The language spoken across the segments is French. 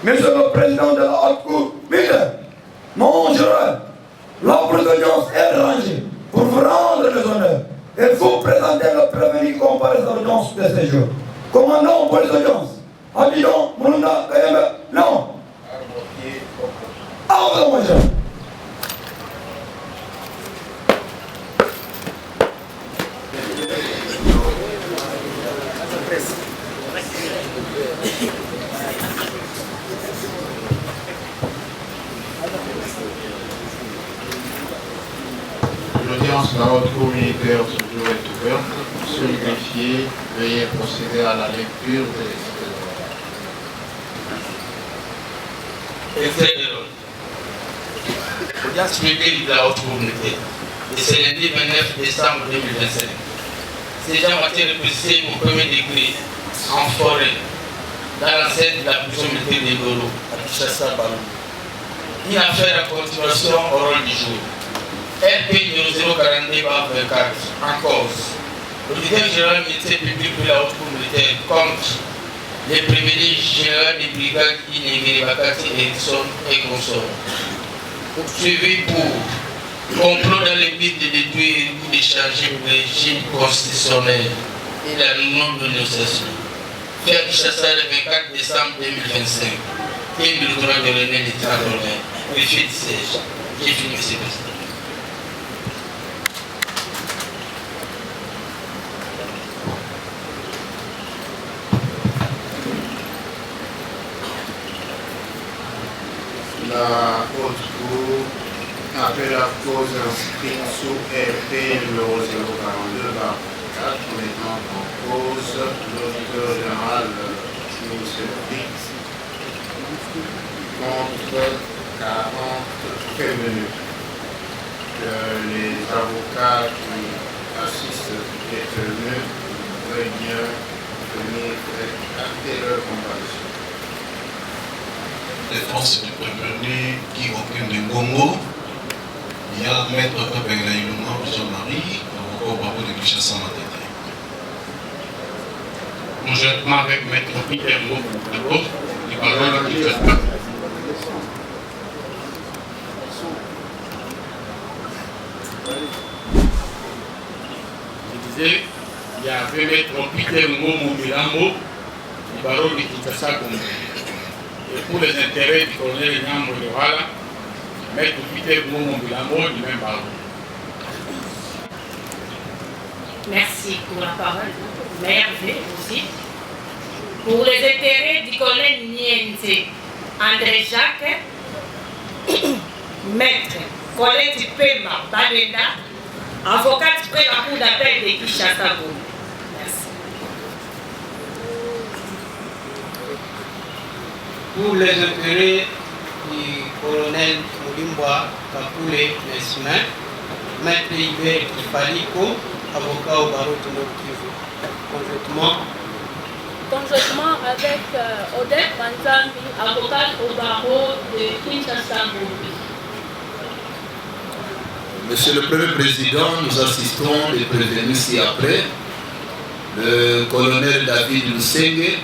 Monsieur le Président de la Haute Cour, mon jureur, l'offre d'audience est rangée pour vous rendre les honneurs et vous présenter le prévenu comparaison d'audience de ce jour. Commandant pour les audiences, Abidon, Moulunda, Kayembe, non. Au revoir, mon jureur. L'audience de la haute cour militaire ce jour est ouverte. Monsieur le greffier, veuillez procéder à la lecture des audience publique de la haute cour militaire. Et c'est lundi 29 décembre 2025. Ces gens ont été représentés au premier degré en forêt dans l'enceinte de la prison militaire de Golo à Kinshasa, Balou. Une affaire en continuation au rôle du jour. LP 0042/24 en cause. L'auditeur général militaire public de la haute cour militaire contre les privilèges généraux des brigades Inégé, Bakati, Erickson et consorts. Poursuivi pour complot dans le but de détruire ou de changer le régime constitutionnel et la non-négociation. Fait à Kinshasa le 24 décembre 2025. Et le droit de René de 30 ans. Greffier du siège. J'ai fini, monsieur le président. La haute cour appelle la cause inscrite sous RP numéro 042/4 mettant en cause l'auditeur général M. Fix contre 40 prévenus. Que les avocats qui assistent les prévenus veuillent bien venir acter leur comparution. Défense du prévenu qui occupe de Ngongo. Il y a maître Kabengla Iluma Jean-Marie, avocat au barreau de Kinshasa Matete. Conjointement avec maître Peter Ngo, du barreau de Kinshasa. Je disais, il y avait maître Peter Ngo Milambo, du barreau de Kinshasa. Et pour les intérêts du colonel Nyambo de Wala, maître Peter Momo Bilamo du même barreau. Merci pour la parole. Merveille aussi. Pour les intérêts du colonel Niente, André Jacques, maître Colette Pema Balenda, avocate près la cour d'appel de Kinshasa. Pour les intérêts du colonel Moulimba Kakule Nesmin, maître Iber Kifaliko, avocat au barreau de Nord-Kivu. Conjointement avec Odette Manzambi, avocate au barreau de Kinshasa. Monsieur le Premier Président, nous assistons les prévenus ci-après. Le colonel David Lusenge,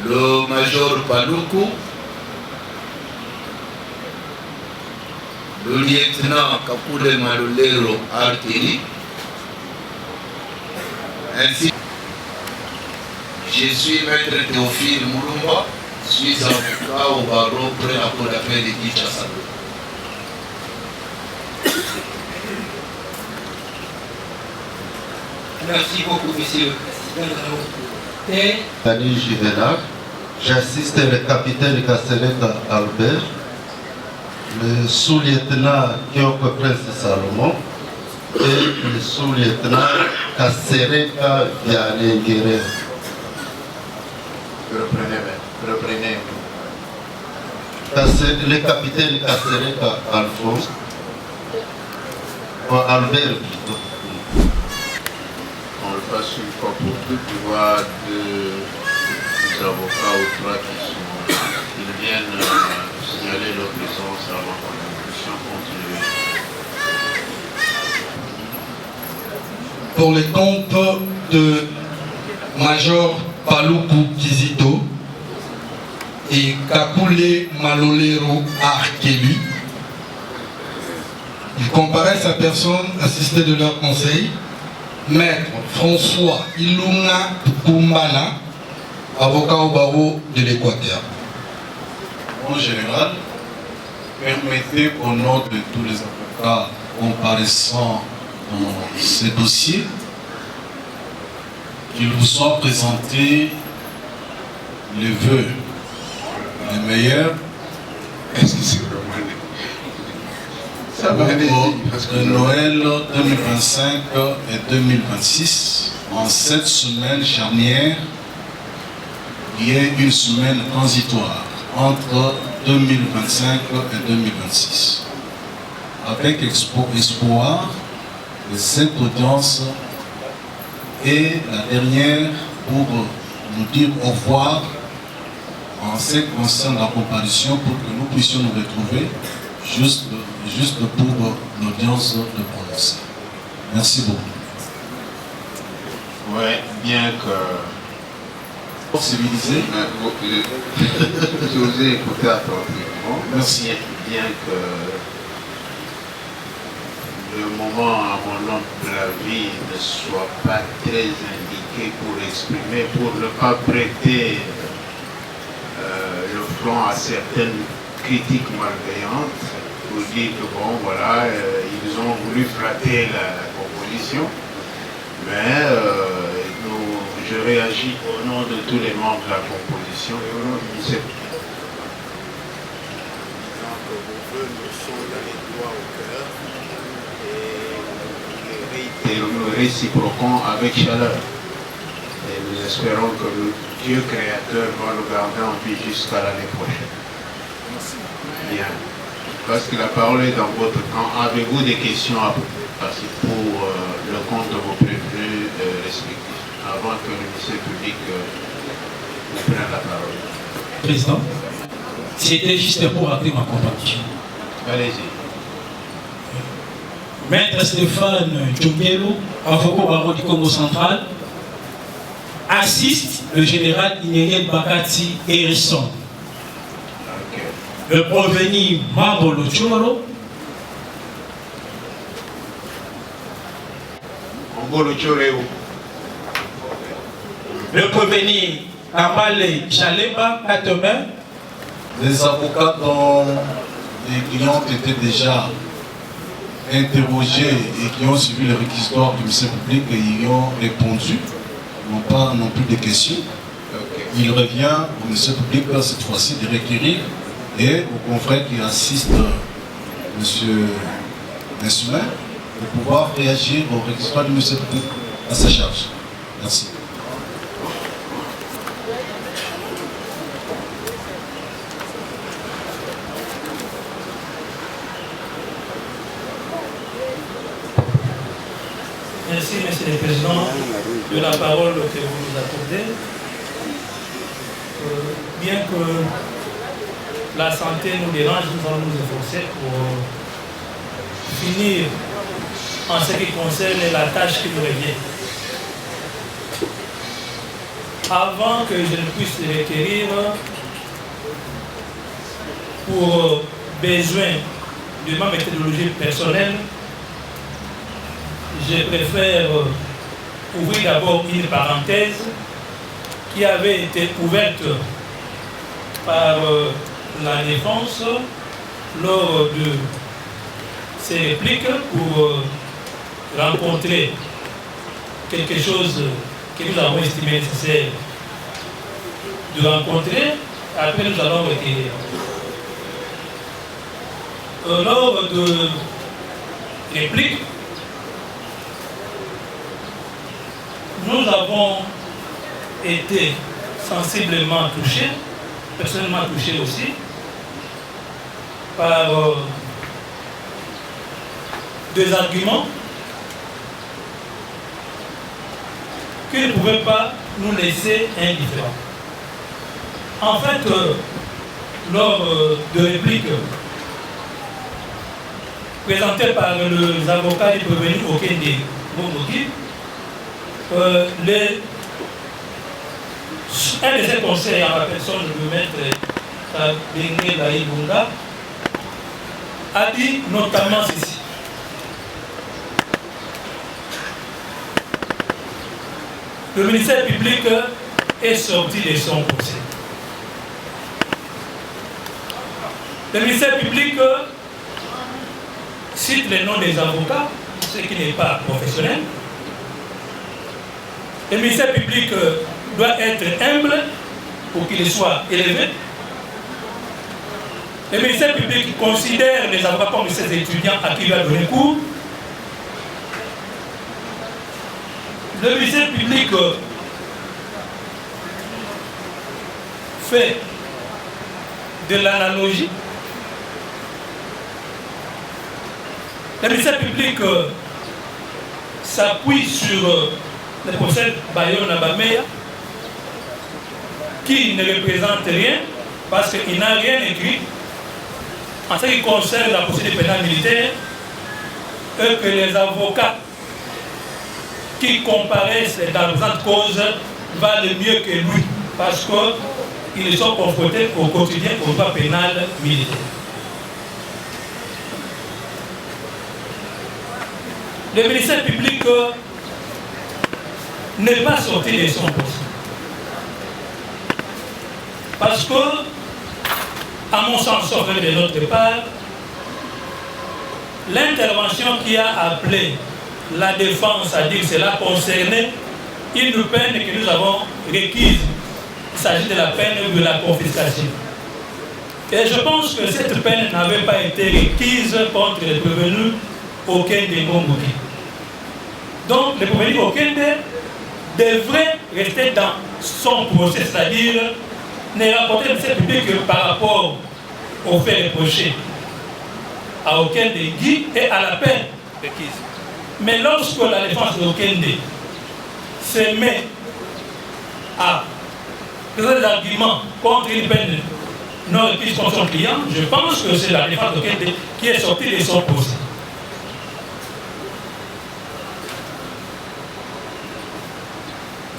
le major Paluku, le lieutenant Kakule Malolero Artiri, ainsi je suis maître Théophile Moulumba, je suis avocat au barreau près la cour d'appel de Kinshasa. Merci beaucoup, monsieur le président de la haute cour. Dani Juvenal, j'assiste le capitaine Kassereka Albert, le sous-lieutenant Kyoko Prince Salomon et le sous-lieutenant Kassereka Vianney Guerrero. Reprenez. Le capitaine Kassereka Alphonse, Albert plutôt. On le passe une fois pour toutes, tu vois deux avocats ou trois qui sont là. Ils viennent signaler leur présence avant que la discussion continue. Pour le compte de Major Paluku Kizito et Kakule Malolero Arkeli. Ils comparaissent à personne assistée de leur conseil, Maître François Ilunga Kumbana, avocat au barreau de l'Équateur. En général, permettez au nom de tous les avocats comparaissant dans ces dossiers qu'il vous soit présenté les vœux les meilleurs de Noël 2025 et 2026 en cette semaine charnière qui est une semaine transitoire entre 2025 et 2026 avec espoir que cette audience est la dernière pour nous dire au revoir en ce qui concerne la comparution pour que nous puissions nous retrouver juste pour l'audience de procès. Merci beaucoup. Oui, bien que... Pour civiliser. Je vous ai écouté attentivement. Merci. Bien que le moment à mon avis ne soit pas très indiqué pour exprimer, pour ne pas prêter le front à certaines critiques malveillantes, pour dire que bon voilà, ils ont voulu flatter la composition, mais je réagis au nom de tous les membres de la composition et au nom du ministère. Donc vos voeux nous sont allés droit au cœur et nous réciproquons avec chaleur. Et nous espérons que le Dieu créateur va nous garder en vie jusqu'à l'année prochaine. Bien. Parce que la parole est dans votre camp. Avez-vous des questions à passer pour le compte de vos prévenus respectifs avant que le ministère public vous prenne la parole? Président, c'était juste pour acter ma compréhension. Allez-y. Maître Stéphane Djongelo, avocat au barreau du Congo central, assiste le général Inégel Bakati Hérisson. Le provenu Mabolo Choro. Le provenu Amale Chalemba Katome. Les avocats dont les clients étaient déjà interrogés et qui ont suivi le réquisitoire du ministère public et y ont répondu, n'ont pas non plus de questions. Il revient au ministère public cette fois-ci de requérir et aux confrères qui assistent M. Nessuin de pouvoir réagir au réquisitoire du ministère public à sa charge. Merci. Merci, Monsieur le Président, de la parole que vous nous accordez. Bien que la santé nous dérange, nous allons nous efforcer pour finir en ce qui concerne la tâche qui nous revient. Avant que je ne puisse requérir pour besoin de ma méthodologie personnelle, je préfère ouvrir d'abord une parenthèse qui avait été ouverte par la défense lors de ces répliques pour rencontrer quelque chose que nous avons estimé nécessaire de rencontrer. Après, nous allons requérir. Lors de répliques, nous avons été sensiblement touchés, personnellement touchés aussi, par des arguments qui ne pouvaient pas nous laisser indifférents. En fait, lors de répliques présentées par les avocats du prévenu Okende Momoki, les un de ses conseils en la personne de maître Bengue Laïbunga a dit notamment ceci. Le ministère public est sorti de son procès. Le ministère public cite les noms des avocats, ce qui n'est pas professionnel. Le ministère public doit être humble pour qu'il soit élevé. Le ministère public considère les avocats comme ses étudiants à qui il va donner cours. Le ministère public fait de l'analogie. Le ministère public s'appuie sur le procès Bayona Bameya, qui ne représente rien parce qu'il n'a rien écrit en ce qui concerne la procédure pénale militaire, et que les avocats qui comparaissent dans la présente cause valent mieux que lui parce qu'ils sont confrontés au quotidien au droit pénal militaire. Le ministère public n'est pas sorti de son procès. Parce que, à mon sens, sauf de notre part, l'intervention qui a appelé la défense à dire que cela concernait une peine que nous avons requise. Il s'agit de la peine de la confiscation. Et je pense que cette peine n'avait pas été requise contre les prévenus Okende Ngomboki. Donc, le prévenu Okende devrait rester dans son procès, c'est-à-dire ne rapporter le public que par rapport aux faits reprochés à Okende Guy et à la peine requise. Mais lorsque la défense d'Okende se met à présenter des arguments contre une peine non requise contre son client, je pense que c'est la défense d'Okende qui est sortie de son procès.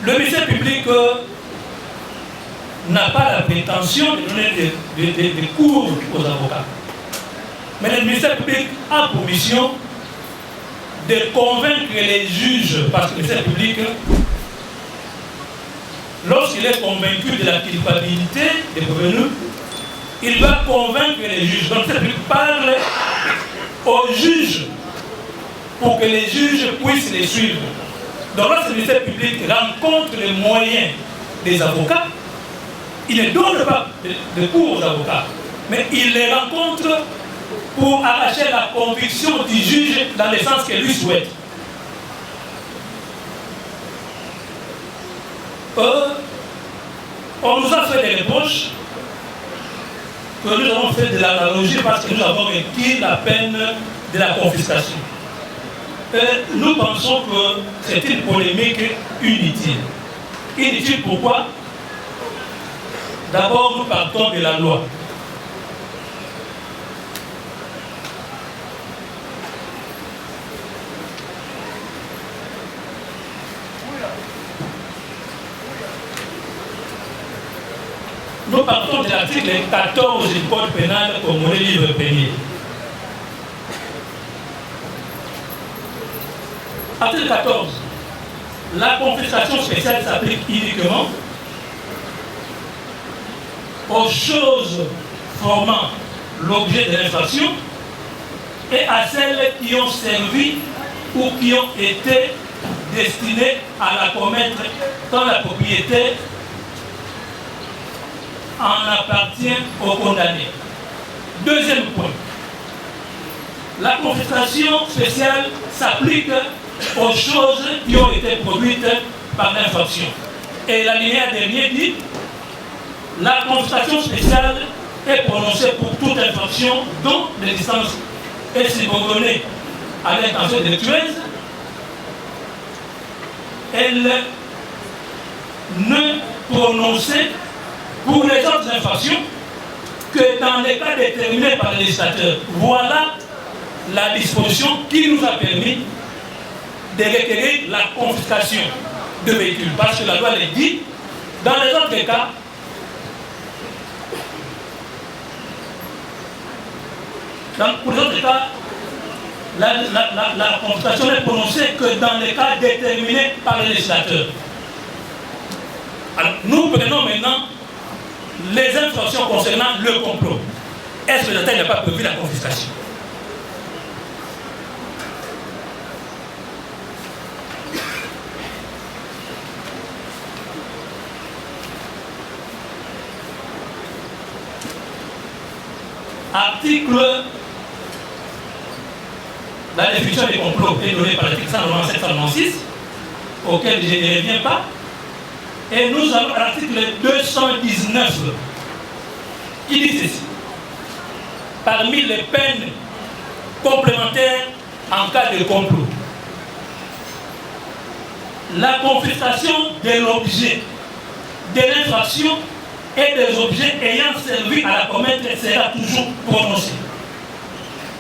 Le ministère public n'a pas la prétention de donner des cours aux avocats. Mais le ministère public a pour mission de convaincre les juges, parce que le ministère public, lorsqu'il est convaincu de la culpabilité des prévenus, il va convaincre les juges. Donc le ministère public parle aux juges pour que les juges puissent les suivre. Donc lorsque le ministère public rencontre les moyens des avocats, il ne donne pas de cours aux avocats, mais il les rencontre pour arracher la conviction du juge dans le sens que lui souhaite. On nous a fait des reproches que nous avons fait de l'analogie parce que nous avons requis la peine de la confiscation. Nous pensons que c'est une polémique inutile. Inutile pourquoi? D'abord, nous partons de la loi. Nous partons de l'article 14 du Code pénal congolais livre premier. Article 14. La confiscation spéciale s'applique uniquement aux choses formant l'objet de l'infraction et à celles qui ont servi ou qui ont été destinées à la commettre quand la propriété en appartient au condamné. Deuxième point. La confiscation spéciale s'applique aux choses qui ont été produites par l'infraction. Et l'alinéa dernier dit la confiscation spéciale est prononcée pour toute infraction dont l'existence est subordonnée à l'intention délictueuse. Elle ne prononcée pour les autres infractions que dans les cas déterminés par le législateur. Voilà la disposition qui nous a permis de requérir la confiscation de véhicules. Parce que la loi le dit, Dans les autres cas, pour les autres cas, la confiscation n'est prononcée que dans les cas déterminés par le législateur. Alors, nous prenons maintenant les infractions concernant le complot. Est-ce que le législateur n'a pas prévu la confiscation? Article, la définition des complots est donnée par l'article 196, auquel je ne reviens pas. Et nous avons l'article 219 qui dit ceci. Parmi les peines complémentaires en cas de complot, la confiscation de l'objet de l'infraction et des objets ayant servi à la commettre sera toujours prononcée.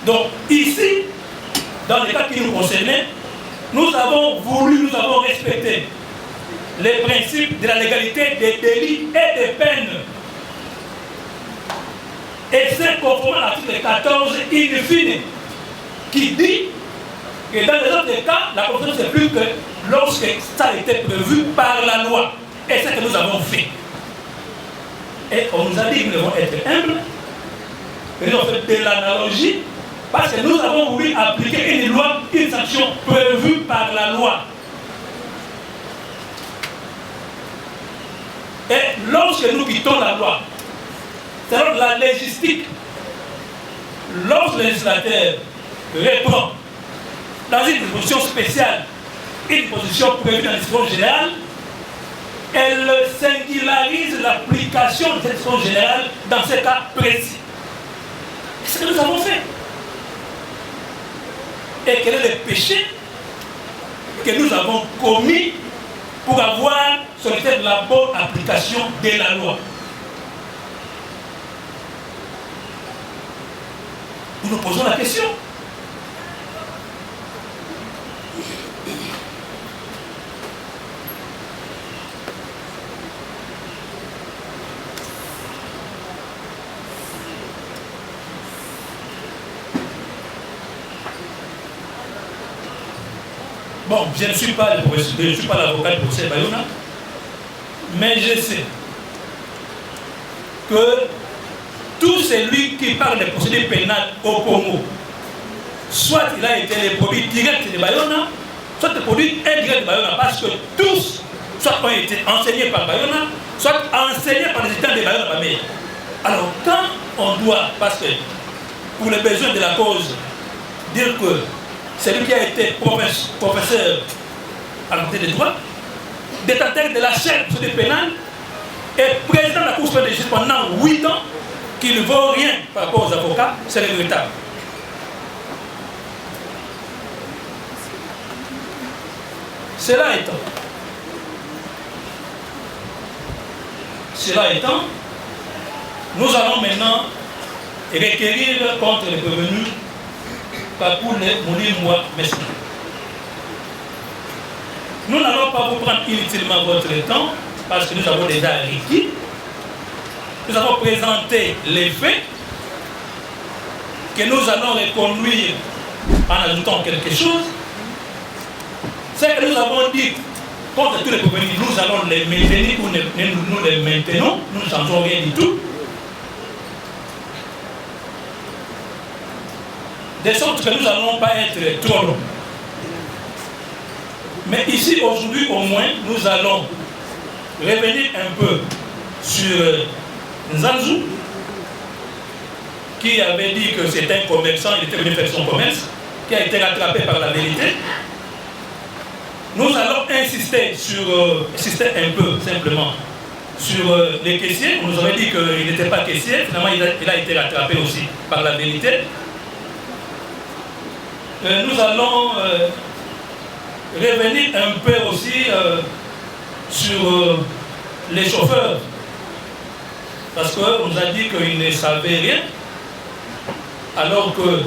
Donc ici, dans les cas qui nous concernaient, nous avons respecté les principes de la légalité des délits et des peines. Et c'est conformément à l'article 14 in fine qui dit que dans les autres cas, la confiscation c'est plus que lorsque ça a été prévu par la loi. Et c'est ce que nous avons fait. Et on nous a dit que nous devons être humbles, que nous avons fait de l'analogie, parce que nous avons voulu appliquer une loi, une sanction prévue par la loi. Et lorsque nous quittons la loi, c'est la légistique, lorsque le législateur répond dans une disposition spéciale, une disposition prévue dans la disposition générale, elle singularise l'application de cette disposition générale dans ce cas précis. C'est ce que nous avons fait. Et quel est le péché que nous avons commis pour avoir sollicité la bonne application de la loi? Nous nous posons la question. Bon, je ne suis pas l'avocat de professeur Bayona, mais je sais que tout celui qui parle des procédures pénales au Congo, soit il a été le produit direct de Bayona, soit le produit indirect de Bayona, parce que tous, soit ont été enseignés par Bayona, soit enseignés par les états de Bayona Bamé. Alors, quand on doit, parce que pour les besoins de la cause, dire que celui qui a été professeur à la faculté des droits, détenteur de la chaire de procédure pénale et président de la Cour suprême de justice pendant 8 ans, qui ne vaut rien par rapport aux avocats, c'est regrettable. Cela étant, nous allons maintenant requérir contre les prévenus Kakule Moulimwa Messi. Nous n'allons pas vous prendre inutilement votre temps parce que nous avons déjà requis. Nous avons présenté les faits que nous allons reconduire en ajoutant quelque chose. C'est que nous avons dit contre tous les prévenus, nous allons les maintenir ou nous les maintenons, nous ne changeons rien du tout. De sorte que nous n'allons pas être trop longs. Mais ici, aujourd'hui, au moins, nous allons revenir un peu sur Nzanzu, qui avait dit que c'était un commerçant, il était venu faire son commerce, qui a été rattrapé par la vérité. Nous allons insister un peu simplement sur les caissiers. On nous avait dit qu'il n'était pas caissier, finalement il a été rattrapé aussi par la vérité. Nous allons revenir un peu aussi sur les chauffeurs, parce qu'on nous a dit qu'ils ne savaient rien, alors que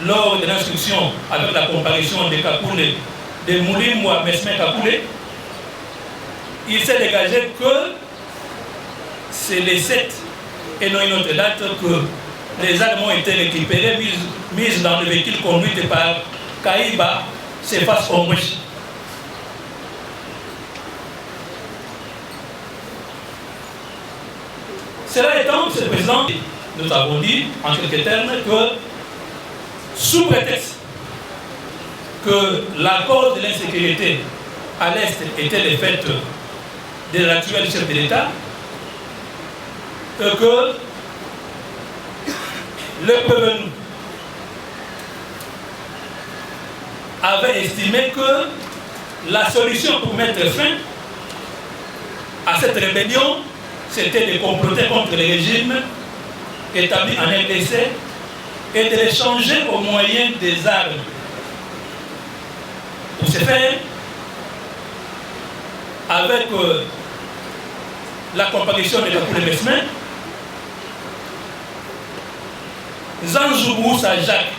lors de l'instruction avec la comparution de Kakule, de Moulimwa Mesmin Kakule, il s'est dégagé que c'est les 7 et non une autre date que les armes ont été récupérées, mises dans le véhicule conduit par Kaïba, c'est face au Mouch. Cela étant, M. le Président, nous avons dit en quelques termes que sous prétexte que la cause de l'insécurité à l'Est était le fait de l'actuel chef de l'État, et que le prévenu avait estimé que la solution pour mettre fin à cette rébellion, c'était de comploter contre le régime établi en RDC et de les changer au moyen des armes. Pour ce faire, avec la comparution de Kakule Mesmin, Zanjouboussa Jacques,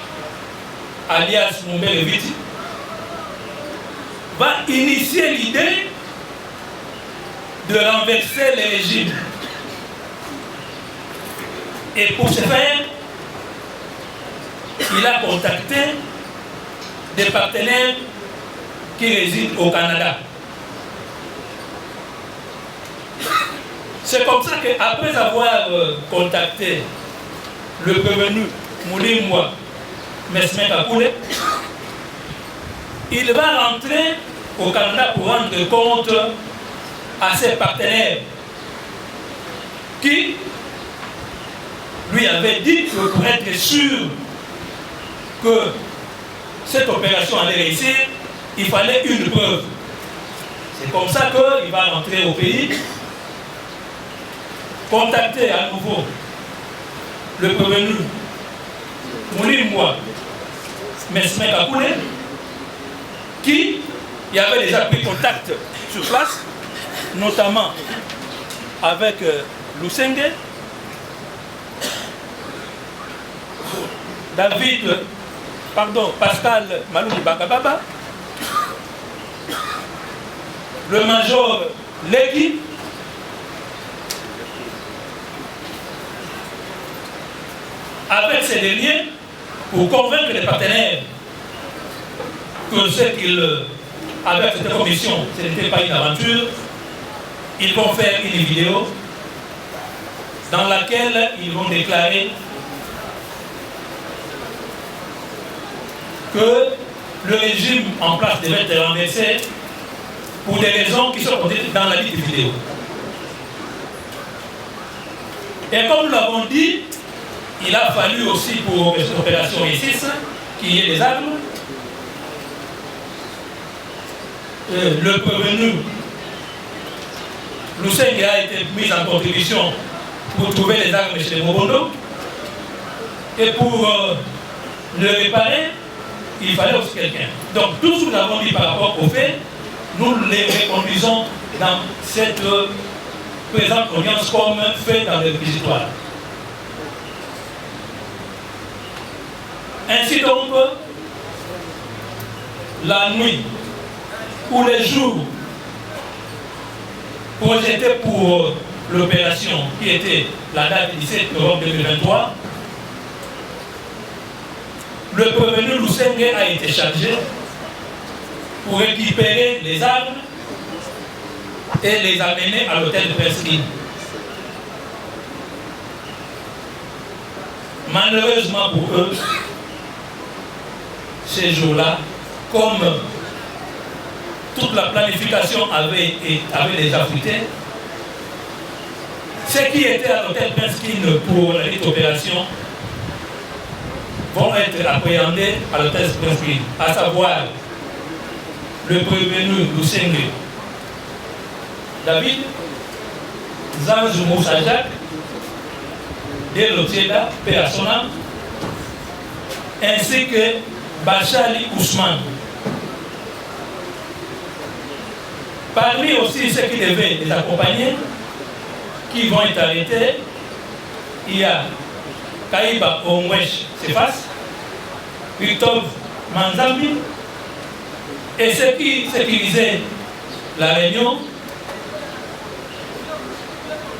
alias Moumbere Viti, va initier l'idée de renverser le régime. Et pour ce faire, il a contacté des partenaires qui résident au Canada. C'est comme ça qu'après avoir contacté le prévenu Moulimwa Mesmin Kakule, il va rentrer au Canada pour rendre compte à ses partenaires qui lui avaient dit que pour être sûr que cette opération allait réussir, il fallait une preuve. C'est comme ça qu'il va rentrer au pays, contacter à nouveau le prévenu Moulimwa Mesmin Kakule, qui y avait déjà pris contact sur place, notamment avec Lusenge, Pascal Maloudi Bakababa, le major Leki, avec ces derniers, pour convaincre les partenaires que ce qu'ils avaient accepté comme mission, ce n'était pas une aventure, ils vont faire une vidéo dans laquelle ils vont déclarer que le régime en place devait être renversé pour des raisons qui sont contenues dans la liste vidéo. Et comme nous l'avons dit, il a fallu aussi pour l'opération ISIS qu'il y ait des armes. Le prévenu Lusenge a été mis en contribution pour trouver les armes chez les Mobondo. Et pour le réparer, il fallait aussi quelqu'un. Donc tout ce que nous avons dit par rapport aux faits, nous les reconduisons dans cette présente audience comme fait dans le réquisitoire. Ainsi donc, la nuit ou les jours projetés pour l'opération qui était la date 17 novembre 2023, le prévenu Lusenge a été chargé pour récupérer les armes et les amener à l'hôtel de Presqu'île. Malheureusement pour eux, ces jours-là, comme toute la planification avait déjà fuité, ceux qui étaient à l'hôtel Presqu'île pour la dite opération vont être appréhendés à l'hôtel Presqu'île, à savoir le prévenu Lusenge David, Zanjou Moussa Jacques, Delotieda Persona, ainsi que Bachali Ousmane. Parmi aussi ceux qui devaient les accompagner, qui vont être arrêtés, il y a Kaïba Ongwesh Sefas, Christophe Manzambi, et ceux qui sécurisaient la réunion,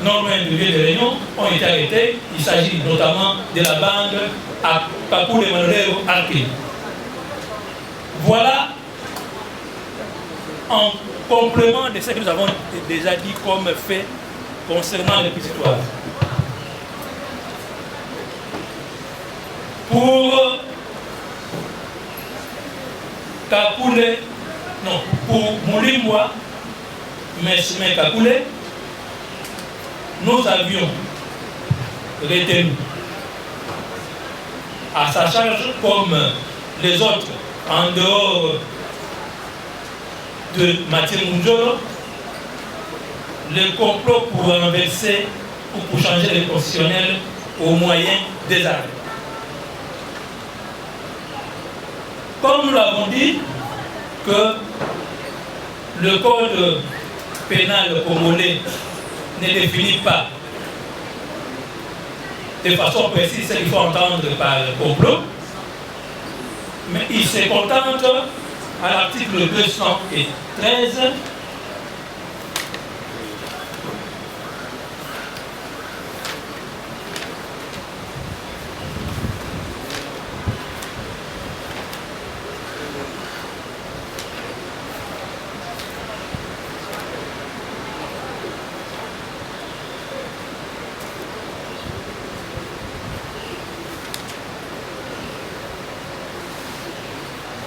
non loin du lieu de réunion, ont été arrêtés. Il s'agit notamment de la bande à Kakule Manolero Arki. Voilà en complément de ce que nous avons déjà dit comme fait concernant l'épistoire. Pour Kakule, non, pour Moulimwa, Mesme Kakule, nous avions retenu à sa charge, comme les autres, en dehors de Mathieu Mounjolo, le complot pour renverser ou pour changer le constitutionnel au moyen des armes. Comme nous l'avons dit, que le code pénal congolais ne définit pas de façon précise ce qu'il faut entendre par complot, mais il se contente à l'article 213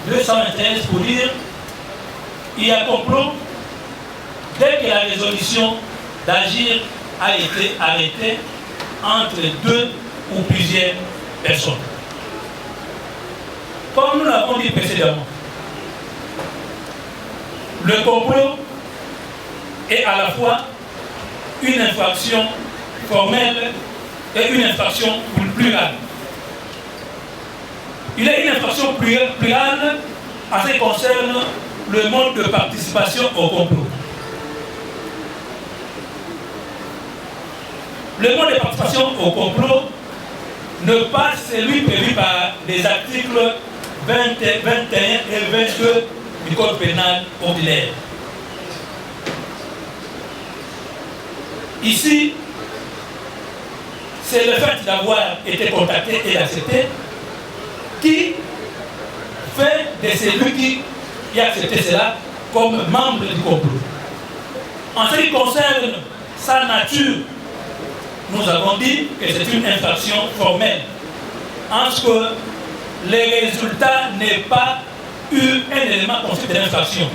213 pour dire il y a complot dès que la résolution d'agir a été arrêtée entre deux ou plusieurs personnes. Comme nous l'avons dit précédemment, le complot est à la fois une infraction formelle et une infraction plurale. Il est une infraction plurale en ce qui concerne le mode de participation au complot. Le mode de participation au complot ne pas celui prévu par les articles 21 et 22 du Code pénal ordinaire. Ici, c'est le fait d'avoir été contacté et accepté qui fait de celui qui a accepté cela comme membre du complot. En ce qui concerne sa nature, nous avons dit que c'est une infraction formelle, en ce que les résultats n'aient pas eu un élément constitué d'infraction.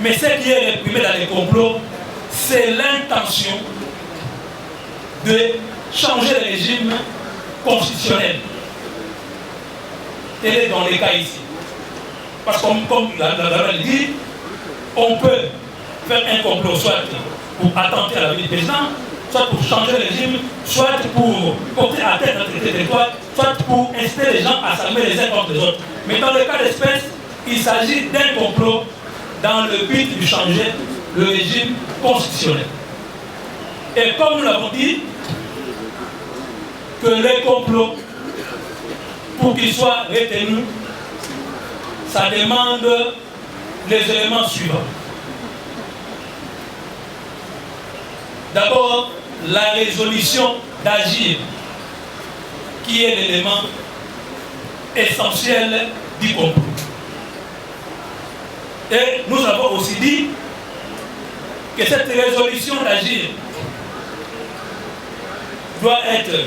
Mais ce qui est réprimé dans les complots, c'est l'intention de changer le régime constitutionnel. Tel est dans les cas ici. Parce que comme la loi le dit, on peut faire un complot soit pour attenter à la vie du président, soit pour changer le régime, soit pour porter atteinte à notre territoire, soit pour inciter les gens à s'armer les uns contre les autres. Mais dans le cas d'espèce, il s'agit d'un complot dans le but de changer le régime constitutionnel. Et comme nous l'avons dit, que les complots, pour qu'ils soient retenus, ça demande les éléments suivants. D'abord, la résolution d'agir, qui est l'élément essentiel du complot. Et nous avons aussi dit que cette résolution d'agir doit être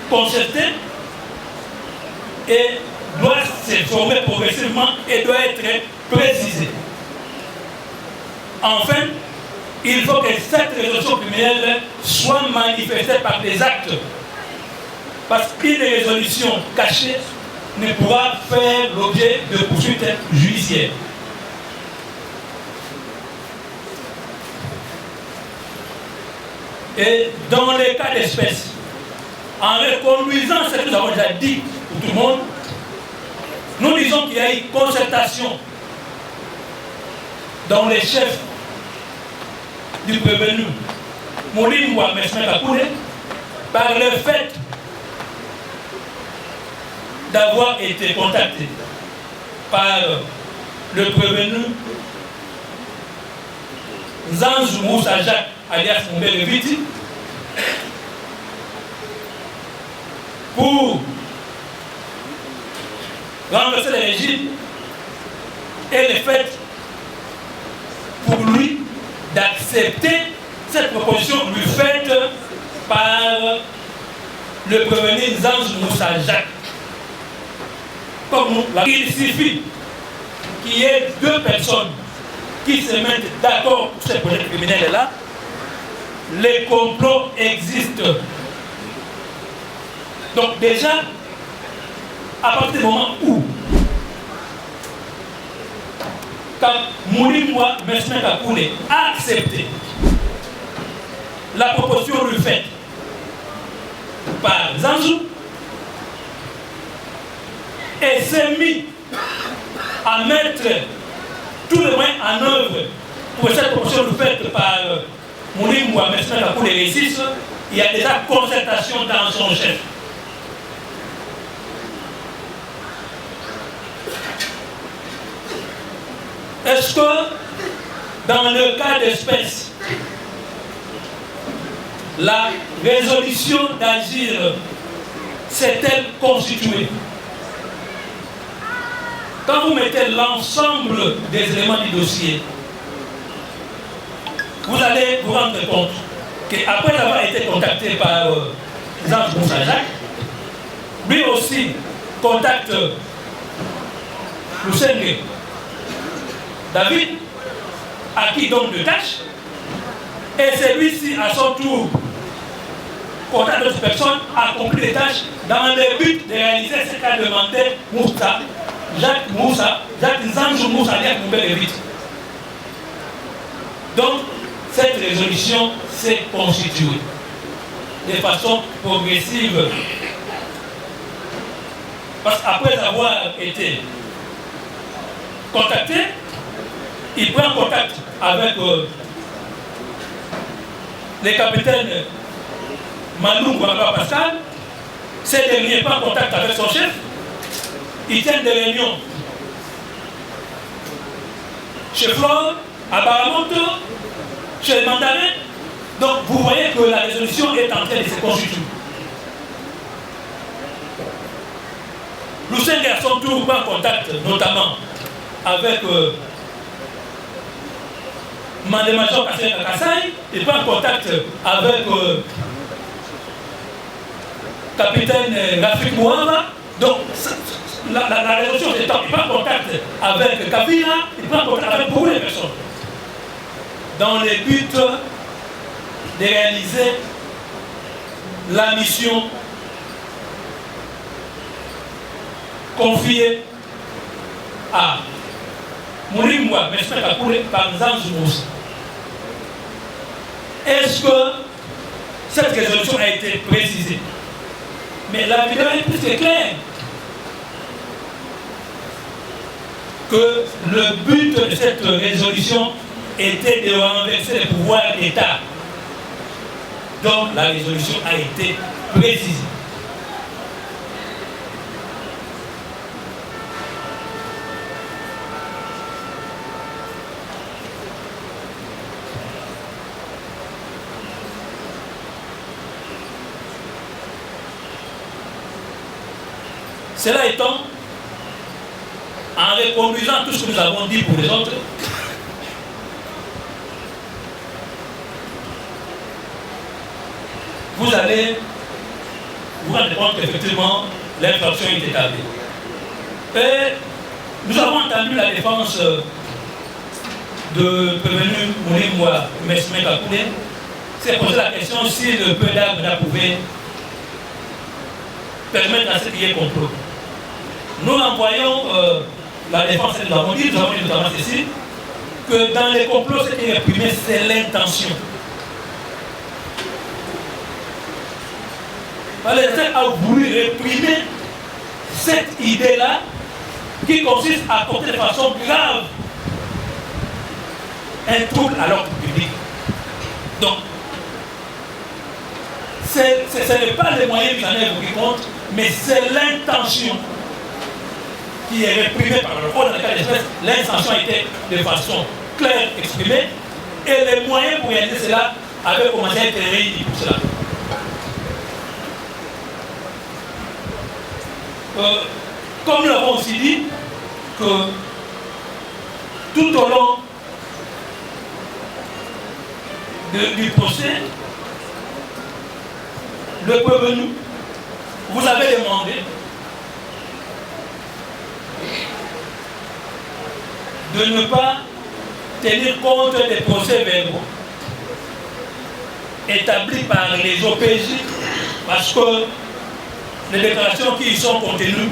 concertée et doit se former progressivement et doit être précisée. Enfin, il faut que cette résolution criminelle soit manifestée par des actes. Parce qu'une résolution cachée ne pourra faire l'objet de poursuites judiciaires. Et dans les cas d'espèce, en reconduisant ce que nous avons déjà dit pour tout le monde, nous disons qu'il y a eu concertation dans les chefs du prévenu Moulimwa Mesme Kakule par le fait d'avoir été contacté par le prévenu Nzanzu Moussa Jacques, alias Mbele Viti, pour renverser le régime et le fait pour lui d'accepter cette proposition lui faite par le premier Nzanzu Moussa Jacques. Comme il suffit qu'il y ait deux personnes qui se mettent d'accord pour ce projet criminel-là, les complots existent. Donc déjà, à partir du moment où, quand Moulimwa Mesme Kakule a accepté la proposition lui faite par Zanzou et s'est mis à mettre tous les moyens en œuvre pour cette proposition lui faite par Moulimwa Mesme Kakule réussisse, il y a déjà concertation dans son chef. Est-ce que dans le cas d'espèce, la résolution d'agir s'est-elle constituée? Quand vous mettez l'ensemble des éléments du dossier, vous allez vous rendre compte qu'après avoir été contacté par Zanzou Moussa Jacques, lui aussi contacte Lusenge David, à qui donne des tâches, et celui-ci, à son tour, contacte d'autres personnes, a accompli des tâches dans le but de réaliser ce qu'a demandé Jacques Nzanzu Moussa Jacques Mbele Viti. Donc, cette résolution s'est constituée de façon progressive. Parce qu'après avoir été contacté, il prend contact avec les capitaines Malou Baba Pascal. Ces derniers prennent contact avec son chef. Ils tiennent des réunions chez Flore, à Baramonto, chez les mandarins. Donc vous voyez que la résolution est en train de se constituer. Lusenge à son tour prend contact notamment avec Mandé-Major Kassai, il prend contact avec capitaine Rafik Mouamba. Donc la résolution des temps, il prend contact avec Kabila, il prend contact avec beaucoup de personnes. Dans le but de réaliser la mission confiée à Moulimwa Mesme Kakule par Nzanzu Moussa. Est-ce que cette résolution a été précisée? Mais la vidéo est plus que claire que le but de cette résolution était de renverser le pouvoir d'État. Donc la résolution a été précisée. Cela étant, en reconduisant tout ce que nous avons dit pour les autres, vous allez vous rendre compte qu'effectivement l'infraction est établie. Et nous avons entendu la défense de prévenu Moulimwa Mesme Kakule s'est posé la question si le peu d'armes pouvait permettre à ce qu'il y ait complot. Nous envoyons la défense et nous avons dit notamment ceci, que dans les complots, ce qui est réprimé, c'est l'intention. L'État a voulu réprimer cette idée-là qui consiste à porter de façon grave un trouble à l'ordre public. Donc, ce n'est pas les moyens mis en œuvre qui comptent, mais c'est l'intention qui est réprimée par le code dans le cas d'espèce. L'intention a été de façon claire exprimée Et les moyens pour réaliser cela avaient commencé à être réunis pour cela. Comme nous l'avons aussi dit, que tout au long du procès, le prévenu vous avez demandé de ne pas tenir compte des procès verbaux établis par les OPJ parce que les déclarations qui y sont contenues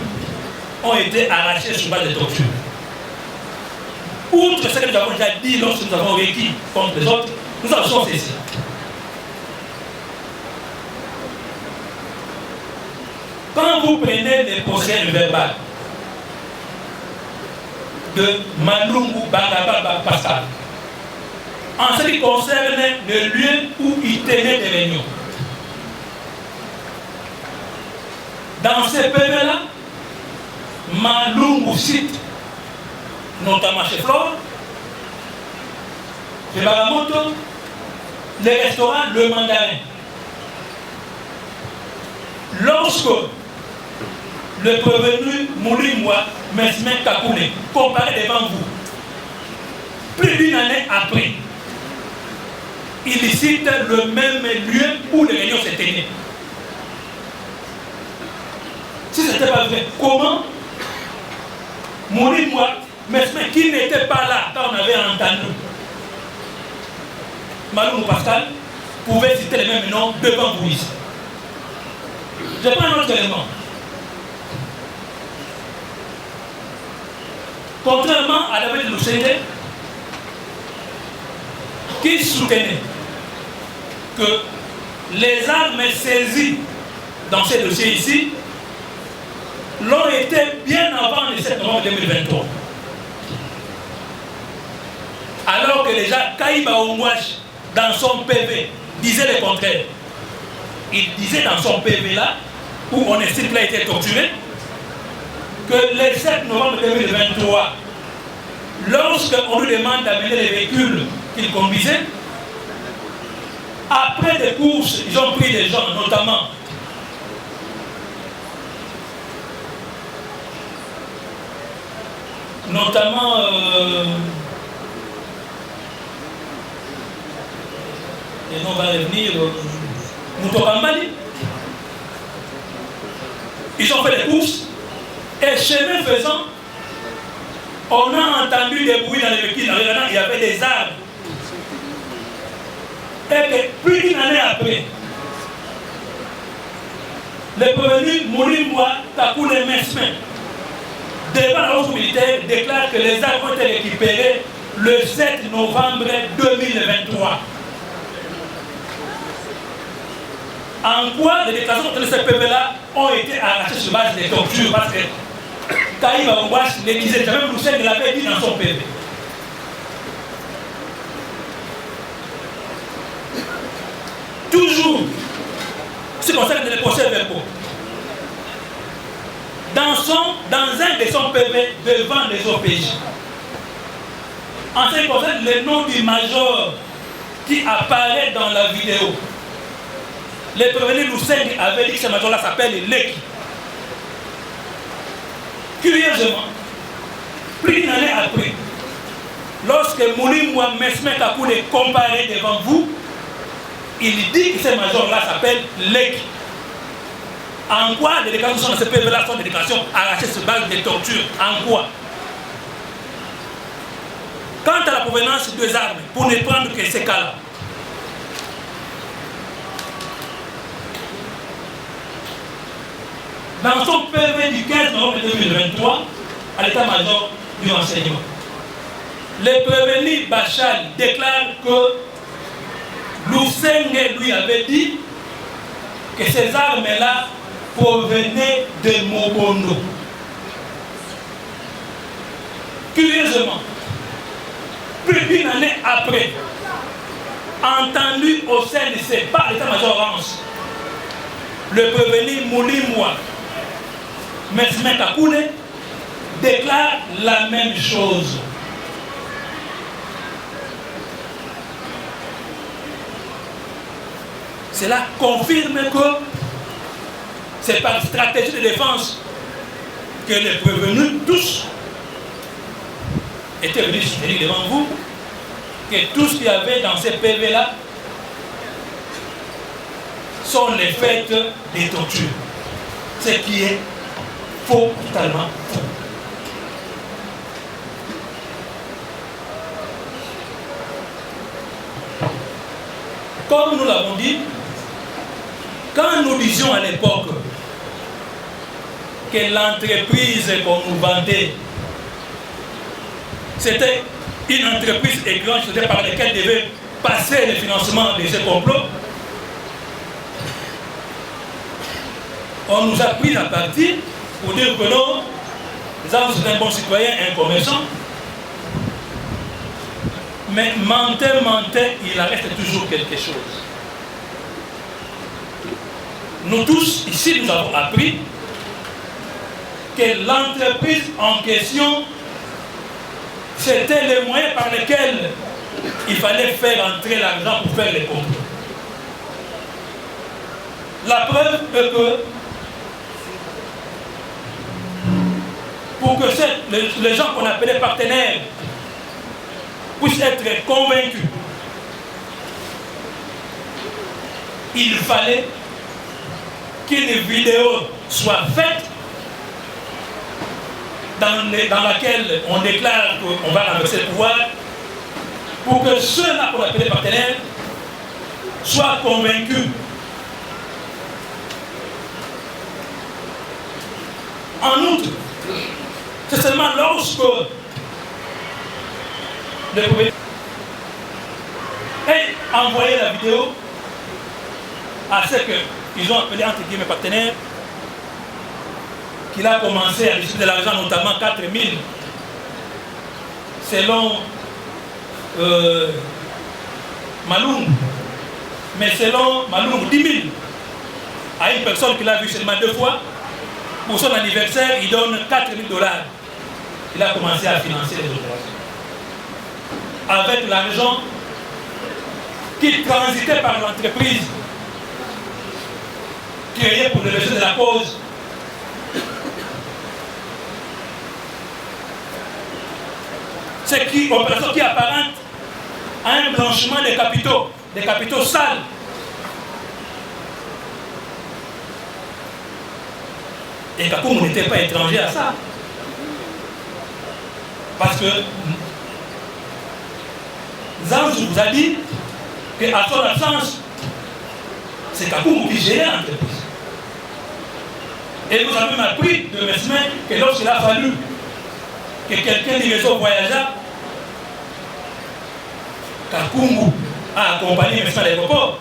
ont été arrachées sur base de torture. Outre ce que nous avons déjà dit lorsque nous avons requis contre les autres, nous en sommes ici. Quand vous prenez les procès verbaux de Malungu Bagaba Pascal, en ce qui concerne le lieu où il tenait des réunions, dans ces PV-là, Malungu cite notamment chez Flore, chez Bagamoto, les restaurants Le Mandarin. Lorsque le prévenu Moulimwa Mesmen Kakoune comparait devant vous, plus d'une année après, il cite le même lieu où les réunions se tenaient. Si ce n'était pas vrai, comment Moulimwa Mesmen, qui n'était pas là quand on avait entendu Malungu Pascal, pouvait citer les mêmes noms devant vous ici? Je prends un autre élément. Contrairement à David Lusende, qui soutenait que les armes saisies dans ces dossiers ici l'ont été bien avant le 7 novembre 2023. Alors que déjà Kaïba Ongwash, dans son PV, disait le contraire. Il disait dans son PV là, où on estime qu'il a été torturé, que le 7 novembre 2023, lorsqu'on lui demande d'amener les véhicules qu'il conduisait, après des courses, ils ont pris des gens, notamment et on va revenir Moutokambali. Ils ont fait des courses et chemin faisant, on a entendu des bruits dans les véhicules. En regardant, il y avait des arbres. Et que plus d'une année après, le prévenu Moulimwa Kakoune Mesmen, devant la haute militaire, déclare que les arbres ont été récupérés le 7 novembre 2023. En quoi les déclarations de ce PV-là ont été arrachées sur base des tortures? Parce que Kaïba Ongwash les disait, même Lucien l'avait dit dans son PV. Toujours, ce qui concerne les procès verbaux, dans un de son PV devant les OPJ, en ce qui concerne le nom du major qui apparaît dans la vidéo, le prévenu Luseng avait dit que ce major-là s'appelle Leki. Curieusement, plus d'une année après, lorsque Moulimwa Mesmen Kakoune comparait devant vous, il dit que ce major-là s'appelle Leki. En quoi les déclarations de ce PV-là sont des déclarations arrachées sur base de tortures? En quoi? Quant à la provenance des armes, pour ne prendre que ces cas-là, dans son PV du 15 novembre 2023, à l'état-major du renseignement, le prévenu Bachal déclare que Luseng lui avait dit que ces armes-là provenaient de Mobondo. Curieusement, plus d'une année après, entendu au CNC par l'état-major Rance, le prévenu Moulimwa Mesmen Kakoune déclare la même chose. Cela confirme que c'est par stratégie de défense que les prévenus tous étaient venus soutenir devant vous, que tout ce qu'il y avait dans ces PV-là sont les faits des tortures. Ce qui est faux, totalement faux. Comme nous l'avons dit, quand nous disions à l'époque que l'entreprise qu'on nous vendait, c'était une entreprise écrange par laquelle devait passer le financement de ce complot, on nous a pris à partie pour dire que non, nous avons un bon citoyen, un commerçant, mais menteur, il en reste toujours quelque chose. Nous tous, ici, nous avons appris que l'entreprise en question, c'était le moyen par lequel il fallait faire entrer l'argent pour faire les complots. La preuve est que pour que les gens qu'on appelait partenaires puissent être convaincus, il fallait qu'une vidéo soit faite dans laquelle on déclare qu'on va renverser le pouvoir, pour que ceux-là qu'on appelait partenaires soient convaincus. En outre, c'est seulement lorsque le gouvernement a envoyé la vidéo à ceux qu'ils ont appelés entre guillemets partenaires, qu'il a commencé à distribuer de l'argent, notamment 4 000, selon Maloum, mais selon Maloum, 10 000 à une personne qu'il a vue seulement 2 fois. Pour son anniversaire, il donne 4 000 $. Il a commencé à financer les opérations avec l'argent qui transitait par l'entreprise créée pour le besoin de la cause. C'est une opération qui apparente à un blanchiment des capitaux sales. Et Kakoum n'était pas étranger à ça. Parce que Zanz vous a dit qu'à son absence, c'est Kakoum qui gérait l'entreprise. Et nous avons appris de Mesmin que lorsqu'il a fallu que quelqu'un du réseau voyageur, Kakoum a accompagné Mesmin à l'aéroport.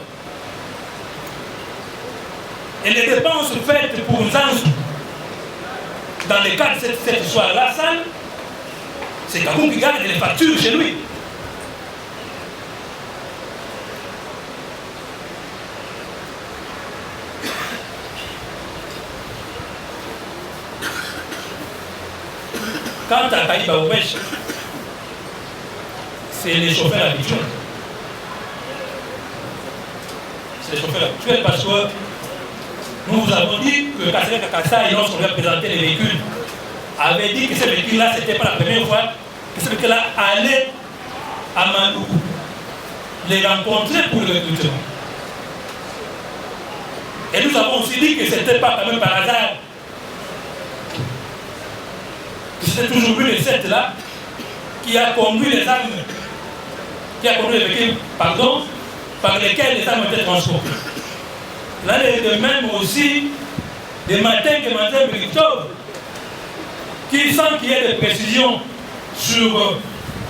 Et les dépenses faites pour Zanz dans le cadre de cette histoire-là, c'est Kakoum qui garde les factures chez lui. Quant à Taïba Omesh, c'est les chauffeurs habituels. C'est les chauffeurs habituels parce que nous vous avons dit que Kassere Kakassa, lorsqu'on lui a présenté les véhicules, avait dit que ces véhicules-là, ce n'était pas la première fois que ces véhicules-là allaient à Mandou les rencontrer pour le recrutement. Et nous avons aussi dit que ce n'était pas quand même par hasard. C'était toujours lui le 7 là qui a conduit les armes, qui a conduit les véhicules, pardon, par lesquels les armes étaient transportées. Là, de même aussi, des matins que Mme Brictov, qui sans qu'il y ait de précision sur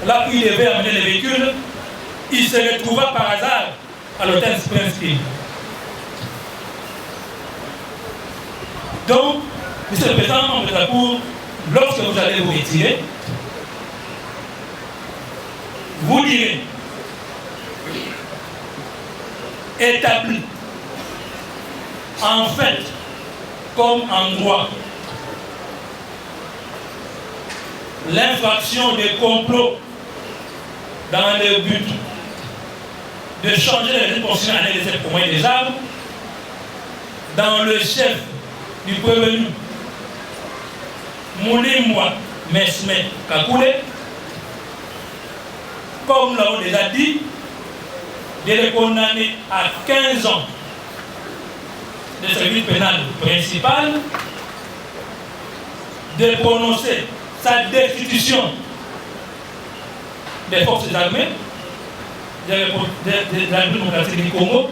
là où il devait amener les véhicules, il se retrouva par hasard à l'hôtel Springfield. Donc, Monsieur le Président, membre de la Cour, lorsque vous allez vous retirer, vous direz établi en fait comme en droit l'infraction des complots dans le but de changer les régimes constitutionnels en LSF au moyen des armes dans le chef du prévenu Moulimwa Mesme Kakule, comme nous l'avons déjà dit, de le condamner à 15 ans de service pénal principal, de prononcer sa destitution des forces armées de la République démocratique du Congo,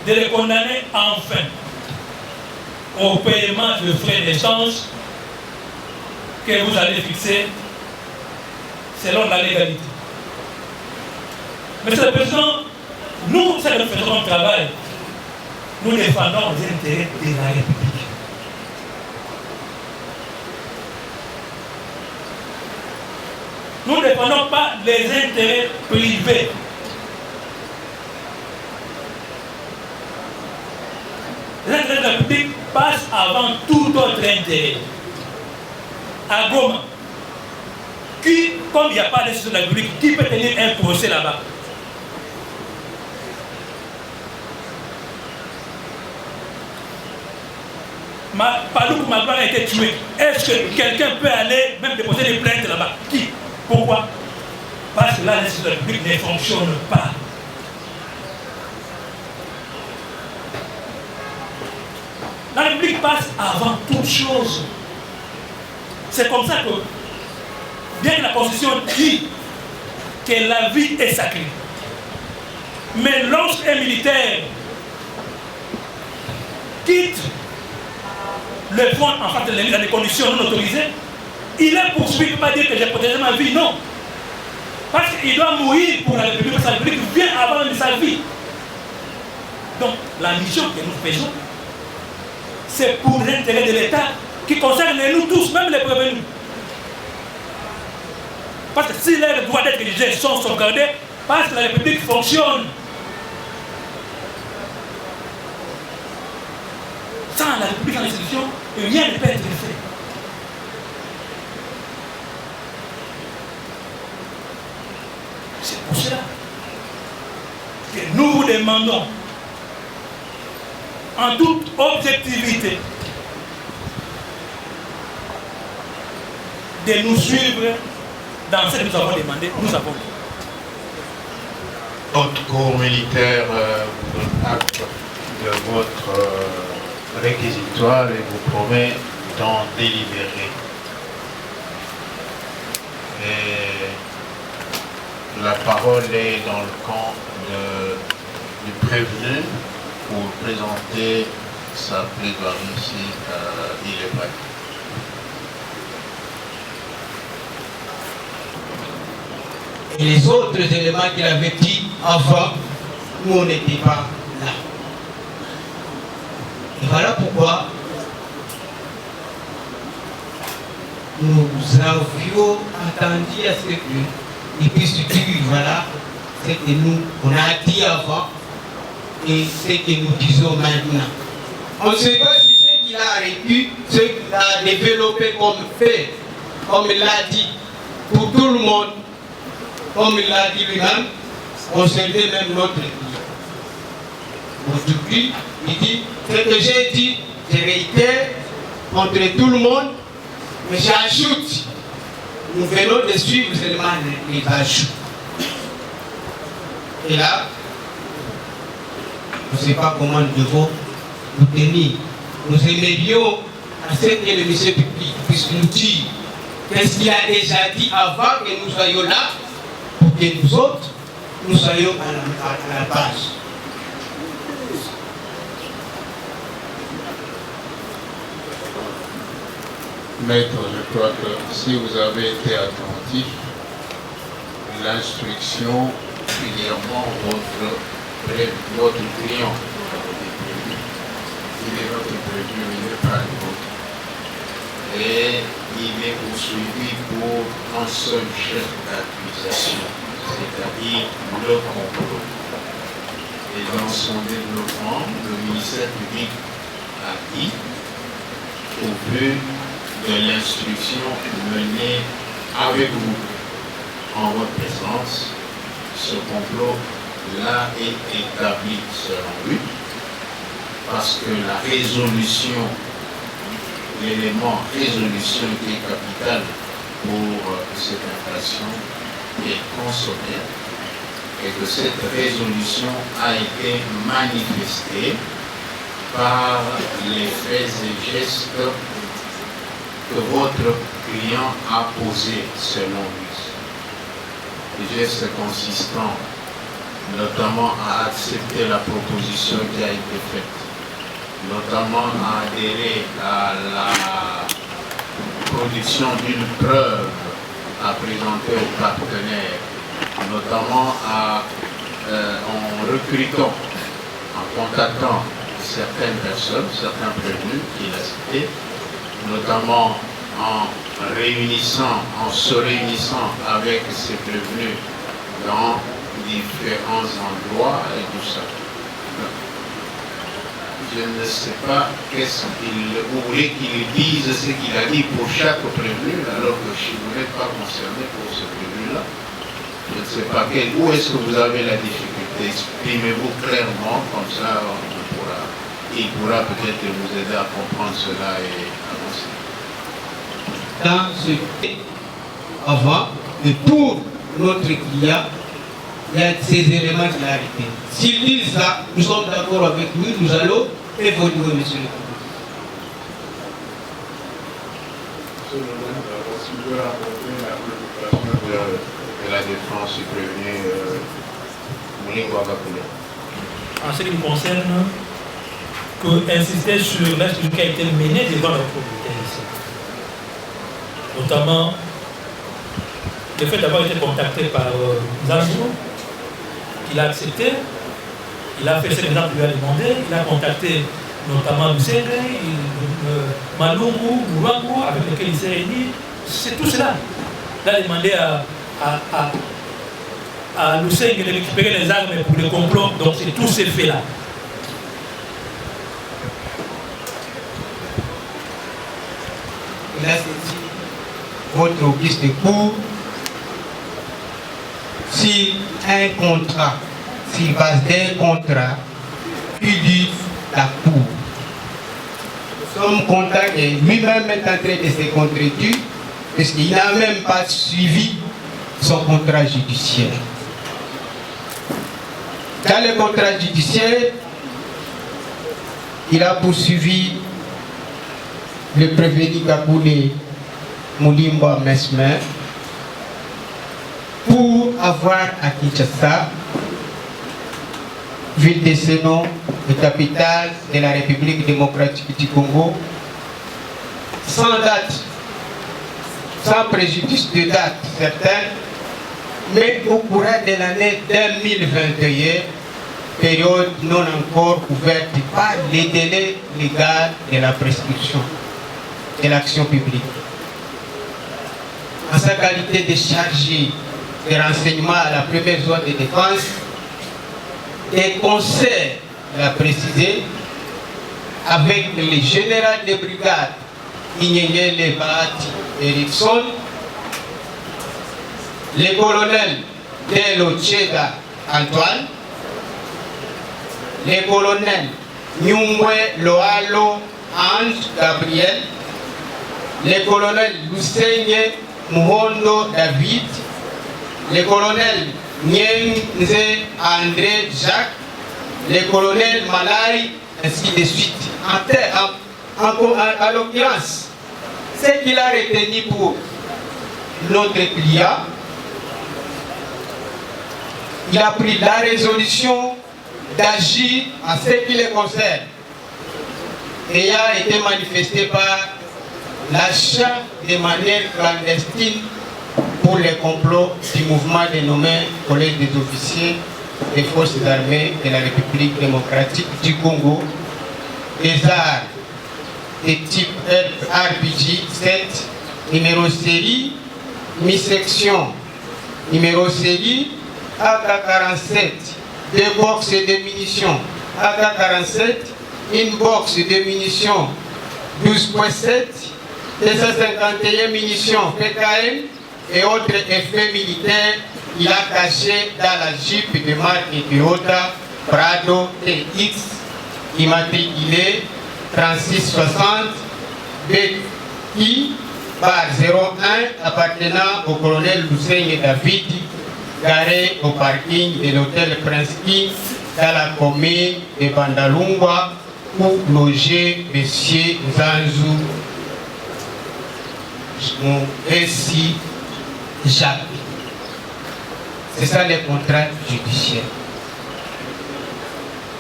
de les condamner enfin au paiement de frais d'échange que vous allez fixer selon la légalité. Monsieur le Président, nous, c'est que nous faisons notre travail. Nous défendons les intérêts de la République. Nous ne défendons pas les intérêts privés. Les intérêts de la République passent avant tout autre intérêt. À Goma, qui, comme il n'y a pas de de la République, qui peut tenir un procès là-bas? Palou Magloire a été tué. Est-ce que quelqu'un peut aller même déposer des plaintes là-bas? Qui? Pourquoi? Parce que là, l'institution de la République ne fonctionne pas. La République passe avant toute chose. C'est comme ça que, bien que la Constitution dit que la vie est sacrée, mais lorsqu'un militaire quitte le front en fait dans des conditions non autorisées, il est poursuivi. Il ne peut pas dire que j'ai protégé ma vie, non. Parce qu'il doit mourir pour la République, parce que la République vient avant de sa vie. Donc, la mission que nous faisons, c'est pour l'intérêt de l'État qui concerne nous tous, même les prévenus. Parce que si les droits d'être rédigés sont sauvegardés, parce que la République fonctionne. Sans la République en institution, rien ne peut être fait. C'est pour cela que nous vous demandons, en toute objectivité, de nous suivre dans ce que nous avons demandé. Nous avons. Haute Cour militaire vous donne acte de votre réquisitoire et vous promet d'en délibérer. Et la parole est dans le camp du prévenu pour présenter sa plaidoirie ici. Il est prêt. Et les autres éléments qu'il avait dit avant, nous on n'était pas là. Et voilà pourquoi nous avions attendu à ce qu'il puisse dire, voilà ce que nous on a dit avant et ce que nous disons maintenant. On ne sait pas si ce qu'il a vécu, ce qu'il a développé comme fait, comme il l'a dit pour tout le monde, comme il l'a dit lui-même, on servait même notre vie. Aujourd'hui, il dit, ce que j'ai dit, je réitère contre tout le monde, mais j'ajoute, nous venons de suivre seulement les ajouts. Et là, je ne sais pas comment nous devons nous tenir. Nous aimerions à ce que le monsieur public puisse nous dire qu'est-ce qu'il a déjà dit avant que nous soyons là, pour que nous autres, nous soyons à la base. Maître, je crois que si vous avez été attentif, l'instruction, particulièrement votre client, il est votre prévenu, il n'est pas le vôtre. Et il est poursuivi pour un seul chef d'accusation, c'est-à-dire le complot. Et dans son développement, le ministère public a dit, au vu de l'instruction menée avec vous en votre présence, ce complot-là est établi selon lui, parce que la résolution, l'élément résolution qui est capital pour cette infraction est consommé et que cette résolution a été manifestée par les faits et gestes que votre client a posés selon lui. Les gestes consistants notamment à accepter la proposition qui a été faite, notamment à adhérer à la production d'une preuve à présenter aux partenaires, notamment en recrutant, en contactant certaines personnes, certains prévenus qu'il a cités, notamment en se réunissant avec ces prévenus dans différents endroits et tout ça. Je ne sais pas vous voulez qu'il dise ce qu'il a dit pour chaque prévenu, alors que vous n'êtes pas concerné pour ce prévenu-là. Je ne sais pas où est-ce que vous avez la difficulté. Exprimez-vous clairement, comme ça il pourra peut-être vous aider à comprendre cela et avancer. Dans ce avant, et pour notre client, il y a ces éléments qu'il a arrêtés. S'il dit ça, nous sommes d'accord avec lui, nous allons évoluer, monsieur le président. De la défense prévenue Moulingo Agapoulet. En ce qui me concerne, insister sur l'instruction qui a été menée devant la communauté ici. Notamment le fait d'avoir été contacté par Zanzo, qu'il a accepté, il a fait ce que les gens lui a demandé, il a contacté notamment Lucenge, Malungu, Moulango, avec lesquels il s'est réuni. C'est tout cela. Il a demandé à Lucenge de récupérer les armes pour le complot, donc c'est tous ces faits-là. Il a saisi votre office de cour si un contrat, s'il passe d'un contrat, il dit la cour. Nous sommes contents et lui-même est en train de se contredire parce qu'il n'a même pas suivi son contrat judiciaire. Dans le contrat judiciaire, il a poursuivi le prévenu Kaboulé Moulimba Mesmer pour avoir à Kinshasa, ville de Sénon, la capitale de la République démocratique du Congo, sans date, sans préjudice de date certaine, mais au courant de l'année 2021, période non encore couverte par les délais légaux de la prescription de l'action publique. En sa qualité de chargé de renseignement à la première zone de défense, et conseil, l'a précisé, avec le général de brigade Ignenye Levat Erickson, le colonel Delo Cheda Antoine, le colonel Nyungwe Loalo Ange Gabriel, le colonel Lusenye Muhondo David, le colonel Nyenze André Jacques, le colonel Malai, ainsi de suite. En l'occurrence, ce qu'il a retenu pour notre client, il a pris la résolution d'agir à ce qui le concerne et a été manifesté par l'achat de manière clandestine pour les complots du mouvement dénommé Collège des officiers des forces armées de la République démocratique du Congo, des armes de type RPG 7, numéro série, mi-section, numéro série, AK-47, 2 boxes de munitions AK-47, une box de munitions 12.7, 251 munitions PKM et autres effets militaires, il a caché dans la Jeep de marque Toyota Prado TX immatriculé 3660 BI bar 01 appartenant au colonel Luseigne David, garé au parking de l'hôtel Prince King dans la commune de Bandalungwa où logeait M. Zanzu Essi Jacques. C'est ça les contrats judiciaires.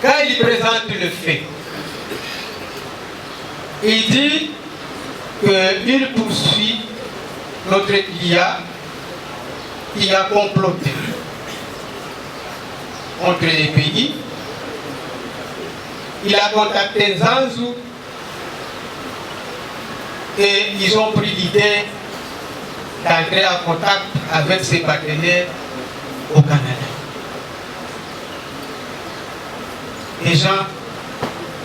Quand il présente le fait, il dit qu'il poursuit notre client qui a comploté contre les pays. Il a contacté Zanzu et ils ont pris l'idée d'entrer en contact avec ses partenaires au Canada. Des gens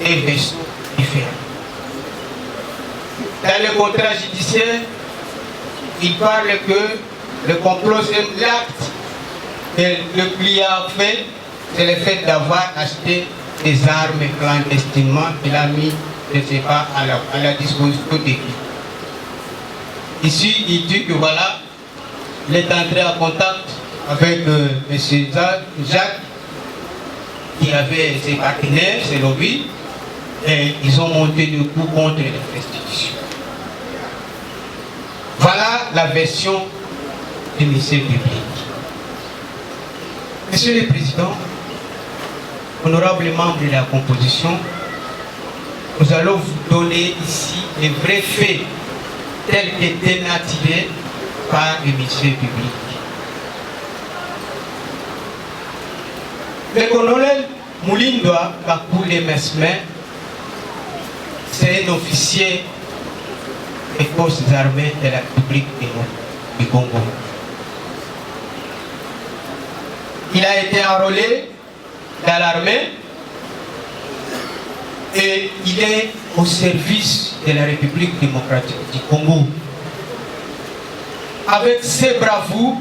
et vaisseaux différents. Dans le contrat judiciaire, il parle que le complot, c'est l'acte que le client fait, c'est le fait d'avoir acheté des armes clandestinement qu'il a mis, je ne sais pas, à la disposition des clients. Ici, il dit que voilà, il est entré en contact avec M. Jacques, qui avait ses partenaires, ses lobbies, et ils ont monté le coup contre les restitutions. Voilà la version du ministère public. Monsieur le Président, honorables membres de la composition, nous allons vous donner ici les vrais faits tels qu'étaient nativés par le ministère public. Le colonel Moulindwa Kakule Mesmer, c'est un officier des forces armées de la République du Congo. Il a été enrôlé dans l'armée et il est au service de la République démocratique du Congo. Avec ses bravoures,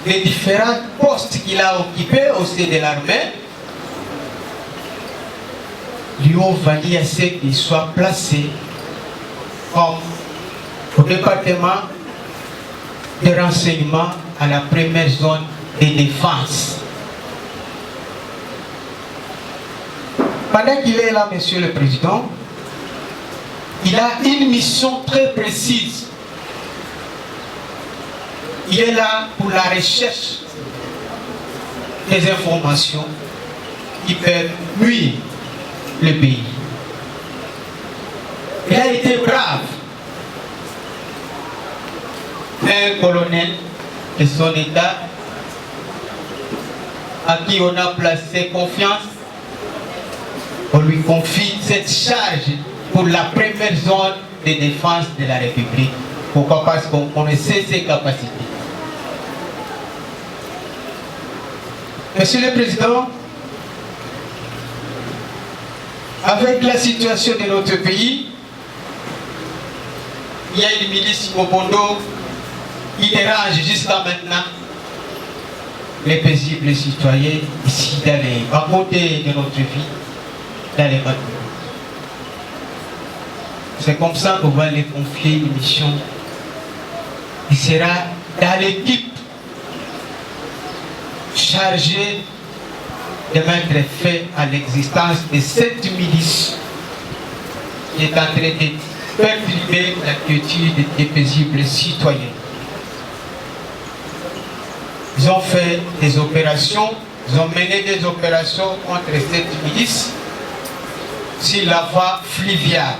les différents postes qu'il a occupés au sein de l'armée lui ont valu à ce qu'il soit placé au département de renseignement à la première zone de défense. Pendant qu'il est là, Monsieur le Président, il a une mission très précise. Il est là pour la recherche des informations qui peuvent nuire le pays. Il a été brave. Un colonel de son état à qui on a placé confiance, on lui confie cette charge pour la première zone de défense de la République. Pourquoi? Parce qu'on connaissait ses capacités. Monsieur le Président, avec la situation de notre pays, il y a une milice Mobondo qui dérange jusqu'à maintenant les paisibles citoyens ici à côté de notre vie, dans les bâtiments. C'est comme ça qu'on va les confier une mission qui sera dans l'équipe chargée de mettre fin à l'existence de cette milice qui est en train de perturber la quiétude des paisibles citoyens. Ils ont fait des opérations, ils ont mené des opérations contre cette milice sur la voie fluviale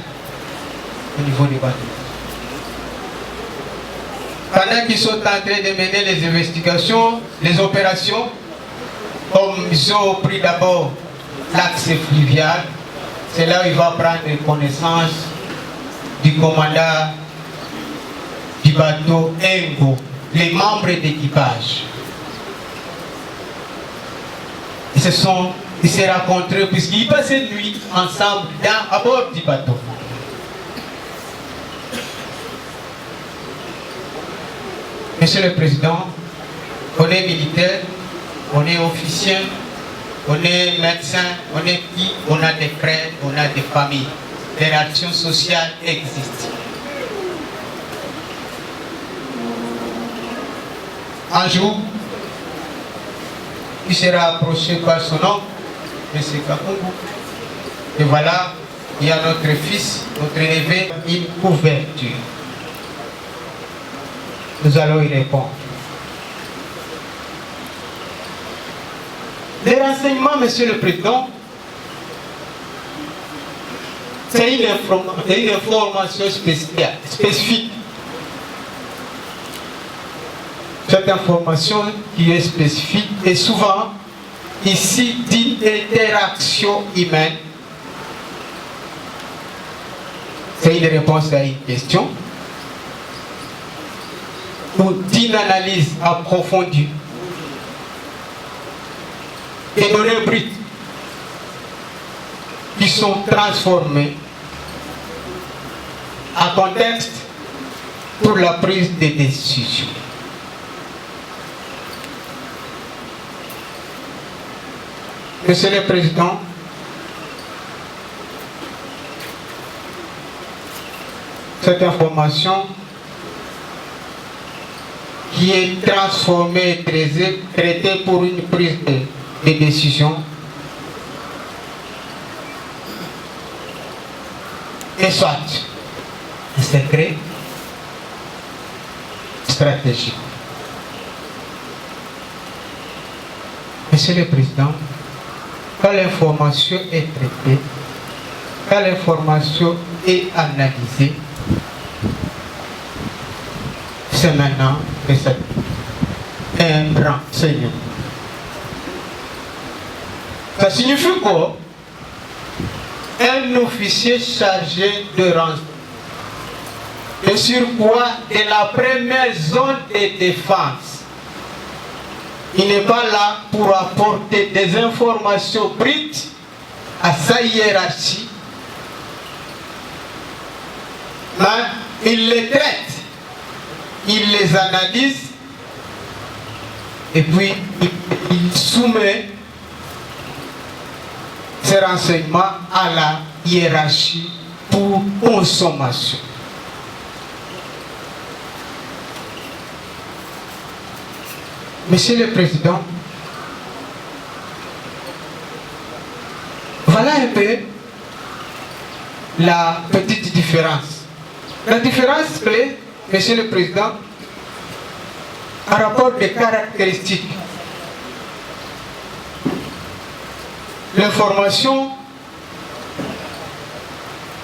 au niveau des bateaux. Pendant qu'ils sont en train de mener les investigations, les opérations, comme ils ont pris d'abord l'axe fluvial, c'est là où il va prendre connaissance du commandant du bateau Engo, les membres d'équipage. Ils s'est rencontrés puisqu'ils passaient une nuit ensemble à bord du bateau. Monsieur le Président, on est militaire, on est officier, on est médecin, on est qui, on a des frères, on a des familles. Les relations sociales existent. Un jour, il sera approché par son oncle, M. Kakungu. Et voilà, il y a notre fils, notre neveu, une couverture. Nous allons y répondre. Les renseignements, Monsieur le Président, c'est une information spécifique. Cette information qui est spécifique est souvent ici d'une interaction humaine. C'est une réponse à une question ou d'une analyse approfondie et données brutes qui sont transformées en contexte pour la prise de décision. Monsieur le Président, cette information qui est transformée et traitée pour une prise de décision est soit un secret stratégique. Monsieur le Président, quand l'information est traitée, quand l'information est analysée, c'est maintenant que c'est un renseignement. Ça signifie quoi? Un officier chargé de renseignement, de surcroît de la première zone de défense. Il n'est pas là pour apporter des informations brutes à sa hiérarchie, mais il les traite, il les analyse et puis il soumet ces renseignements à la hiérarchie pour consommation. Monsieur le Président, voilà un peu la petite différence. La différence clé, Monsieur le Président, en rapport des caractéristiques. L'information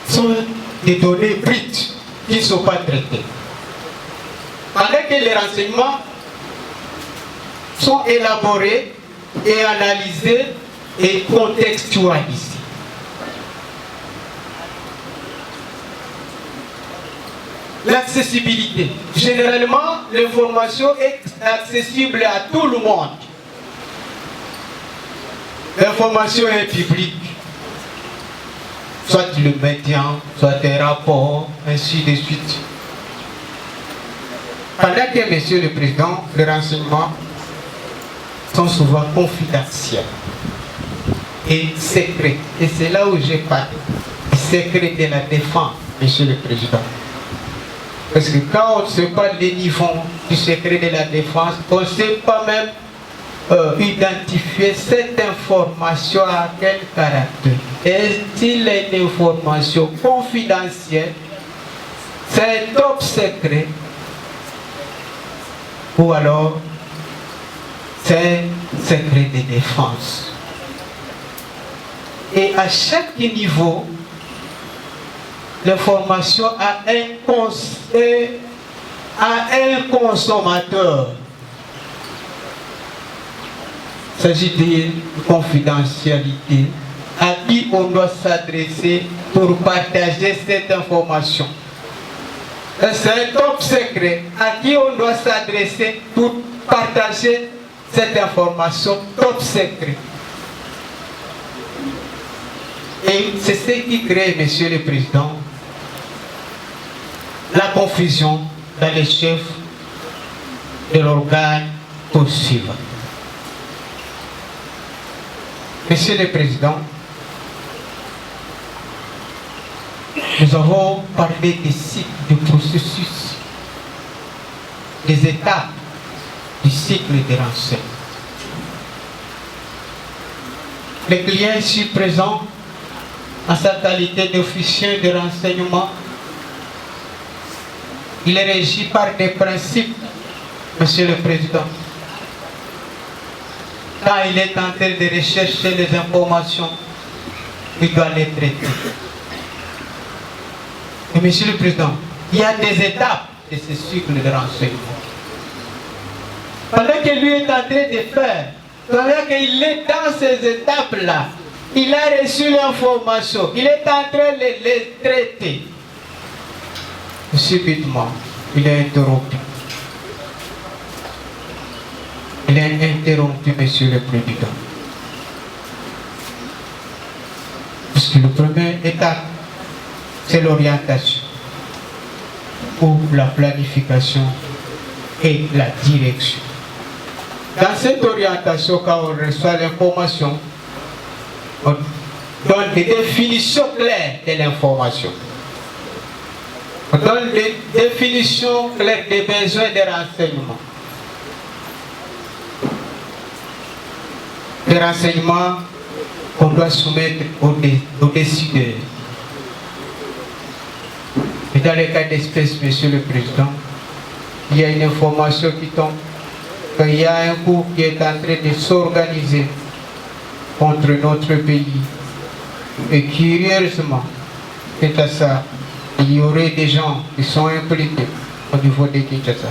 sont des données brutes qui ne sont pas traitées. Pendant que les renseignements sont élaborés et analysés et contextualisés. L'accessibilité. Généralement, l'information est accessible à tout le monde. L'information est publique. Soit le média, soit des rapports, ainsi de suite. Pendant que, Monsieur le Président, les renseignements sont souvent confidentiels et secrets. Et c'est là où j'ai parlé. Secret de la défense, Monsieur le Président. Parce que quand on ne sait pas les niveaux du secret de la défense, on ne sait pas même identifier cette information à quel caractère. Est-il une information confidentielle? C'est un top secret? Ou alors c'est un secret de défense? Et à chaque niveau, l'information a un consommateur. Il s'agit de confidentialité à qui on doit s'adresser pour partager cette information. C'est un top secret à qui on doit s'adresser pour partager cette information top secret. Et c'est ce qui crée, Monsieur le Président, la confusion dans les chefs de l'organe poursuivant. Monsieur le Président, nous avons parlé des cycles, du processus, des étapes du cycle de renseignement. Le client ici présent, en sa qualité d'officier de renseignement, il est régi par des principes, Monsieur le Président. Quand il est en train de rechercher les informations, il doit les traiter. Et Monsieur le Président, il y a des étapes de ce cycle de renseignement. Pendant que lui est en train de faire, pendant qu'il est dans ces étapes-là, il a reçu l'information, il est en train de les traiter. Subitement, il est interrompu. Il est interrompu, Monsieur le Président. Parce que la première étape, c'est l'orientation, ou la planification et la direction. Dans cette orientation, quand on reçoit l'information, on donne des définitions claires de l'information. On donne des définitions claires des besoins de renseignements. Des renseignements qu'on doit soumettre aux décideurs. Et dans le cas d'espèce, Monsieur le Président, il y a une information qui tombe qu'il y a un coup qui est en train de s'organiser contre notre pays. Et curieusement, c'est à ça, il y aurait des gens qui sont impliqués au niveau de Kinshasa.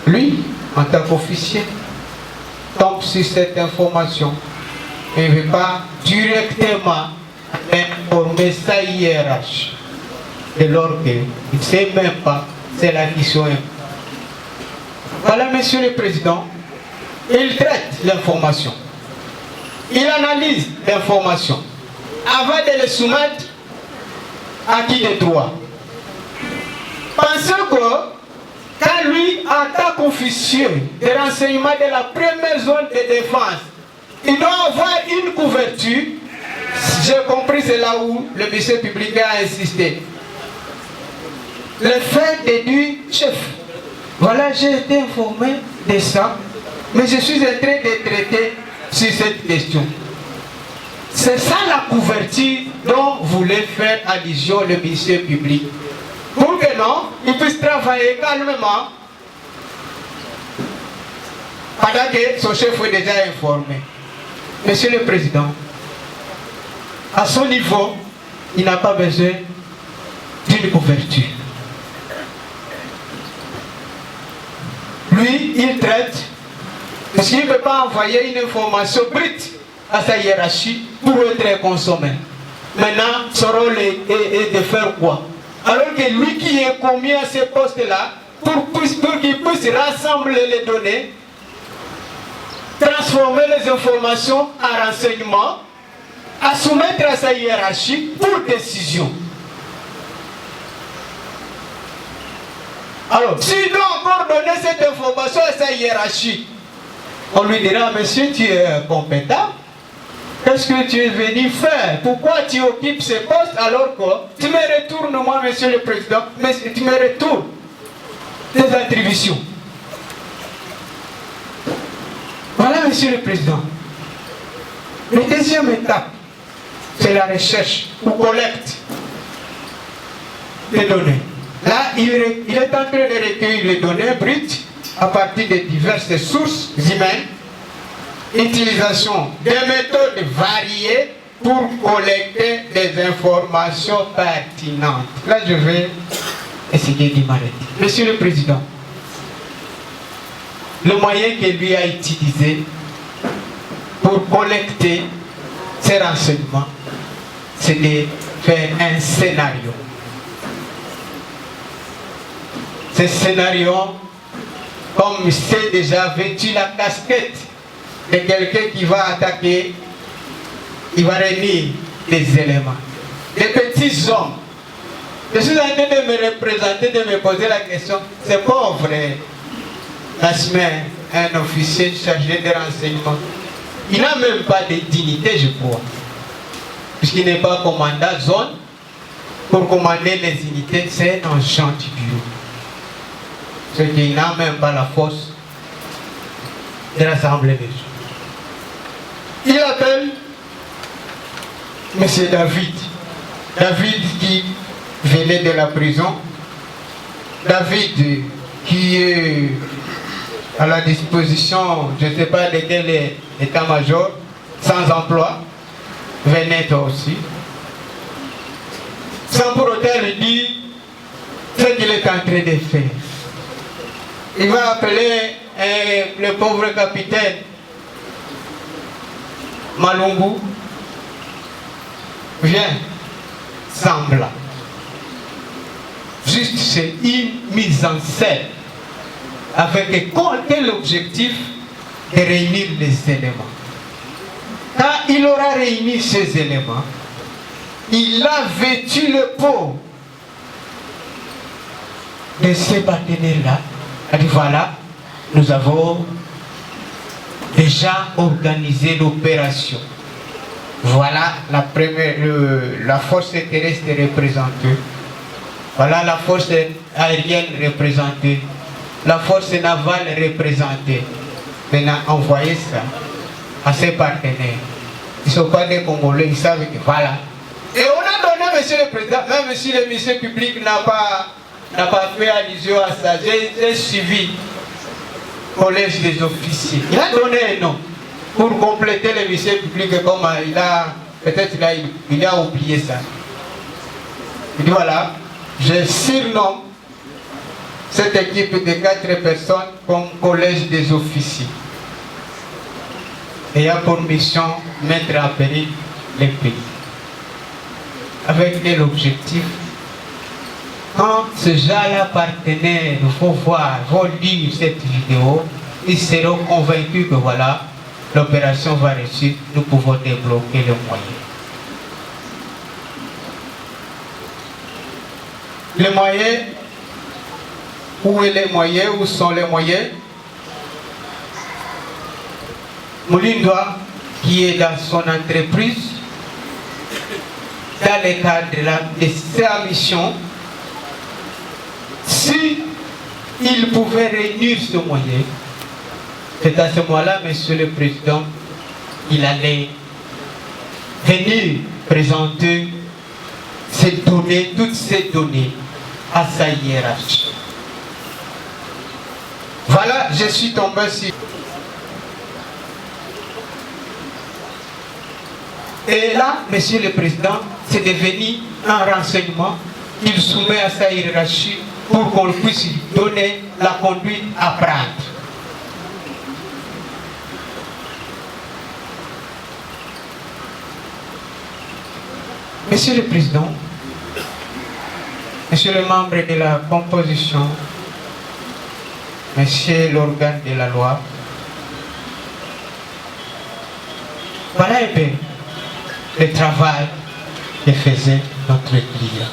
Lui, en tant qu'officier, tombe sur cette information et ne veut pas directement informer sa hiérarchie. Dès lors qu'il ne sait même pas, c'est la mission. Voilà, Monsieur le Président, il traite l'information. Il analyse l'information avant de le soumettre à qui de droit. Pensez que quand lui, en tant qu'officier de renseignement de la première zone de défense, il doit avoir une couverture, j'ai compris, c'est là où le ministère public a insisté. Le fait de dire, chef, voilà, j'ai été informé de ça, mais je suis en train de traiter sur cette question. C'est ça la couverture dont voulait faire allusion le ministère public. Pour que non, il puisse travailler calmement pendant que son chef est déjà informé. Monsieur le Président, à son niveau, il n'a pas besoin d'une couverture. Lui, il traite, parce qu'il ne peut pas envoyer une information brute à sa hiérarchie pour être consommé. Maintenant, son rôle est de faire quoi? Alors que lui qui est commis à ce poste-là, pour qu'il puisse rassembler les données, transformer les informations en renseignements, à soumettre à sa hiérarchie pour décision. Alors, s'il doit encore donner cette information à sa hiérarchie, on lui dira, monsieur, tu es compétent. Qu'est-ce que tu es venu faire? Pourquoi tu occupes ce poste alors que tu me retournes, moi, Monsieur le Président, mais tu me retournes tes attributions? Voilà, Monsieur le Président. La deuxième étape, c'est la recherche ou collecte des données. Là, il est en train de recueillir les données brutes à partir de diverses sources humaines. Utilisation des méthodes variées pour collecter des informations pertinentes. Là, je vais essayer d'y m'arrêter. Monsieur le Président, le moyen que lui a utilisé pour collecter ces renseignements, c'est de faire un scénario. Ce scénario, comme c'est déjà vêtu la casquette de quelqu'un qui va attaquer, il va réunir des éléments, des petits hommes. Je suis en train de me représenter, de me poser la question, c'est pas vrai. la semaine, un officier chargé des renseignements. Il n'a même pas de dignité, je crois. Puisqu'il n'est pas commandant zone. Pour commander les unités, c'est un agent du bureau. Ce qui n'a même pas la force de rassembler les gens. Il appelle M. David. David qui venait de la prison. David qui est à la disposition, je ne sais pas de quel état-major, sans emploi, venait aussi. Sans pour autant lui dire ce qu'il est en train de faire. Il va appeler le pauvre capitaine Malungu. Viens, semblant. Juste c'est une mise en scène avec quel objectif de réunir les éléments. Quand il aura réuni ces éléments, il a vêtu le pot de ces partenaires-là. Il a dit voilà, nous avons déjà organisé l'opération. Voilà la force terrestre représentée. Voilà la force aérienne représentée. La force navale représentée. Maintenant, envoyez ça à ses partenaires. Ils ne sont pas des Congolais, ils savent que voilà. Et on a donné, monsieur le président, même si le ministère public n'a pas fait allusion à ça, j'ai suivi le collège des officiers. Il a donné un nom pour compléter le ministère public, comme peut-être il a oublié ça. Il dit voilà, je surnomme cette équipe de 4 personnes comme collège des officiers. Et il a pour mission mettre en péril les pays. Avec l'objectif, quand ce genre-là partenaire vont voir, vont lire cette vidéo, ils seront convaincus que voilà, l'opération va réussir, nous pouvons débloquer les moyens. Les moyens, où est les moyens, où sont les moyens? Moulindoa, qui est dans son entreprise, dans le cadre de sa mission, si il pouvait réunir ce moyen, c'est à ce moment-là, monsieur le président, il allait venir présenter ces données, toutes ces données à sa hiérarchie. Voilà, je suis tombé sur. Et là, monsieur le président, c'est devenu un renseignement qu'il soumet à sa hiérarchie pour qu'on puisse lui donner la conduite à prendre. Monsieur le président, monsieur le membre de la composition, monsieur l'organe de la loi, voilà un peu le travail que faisait notre client.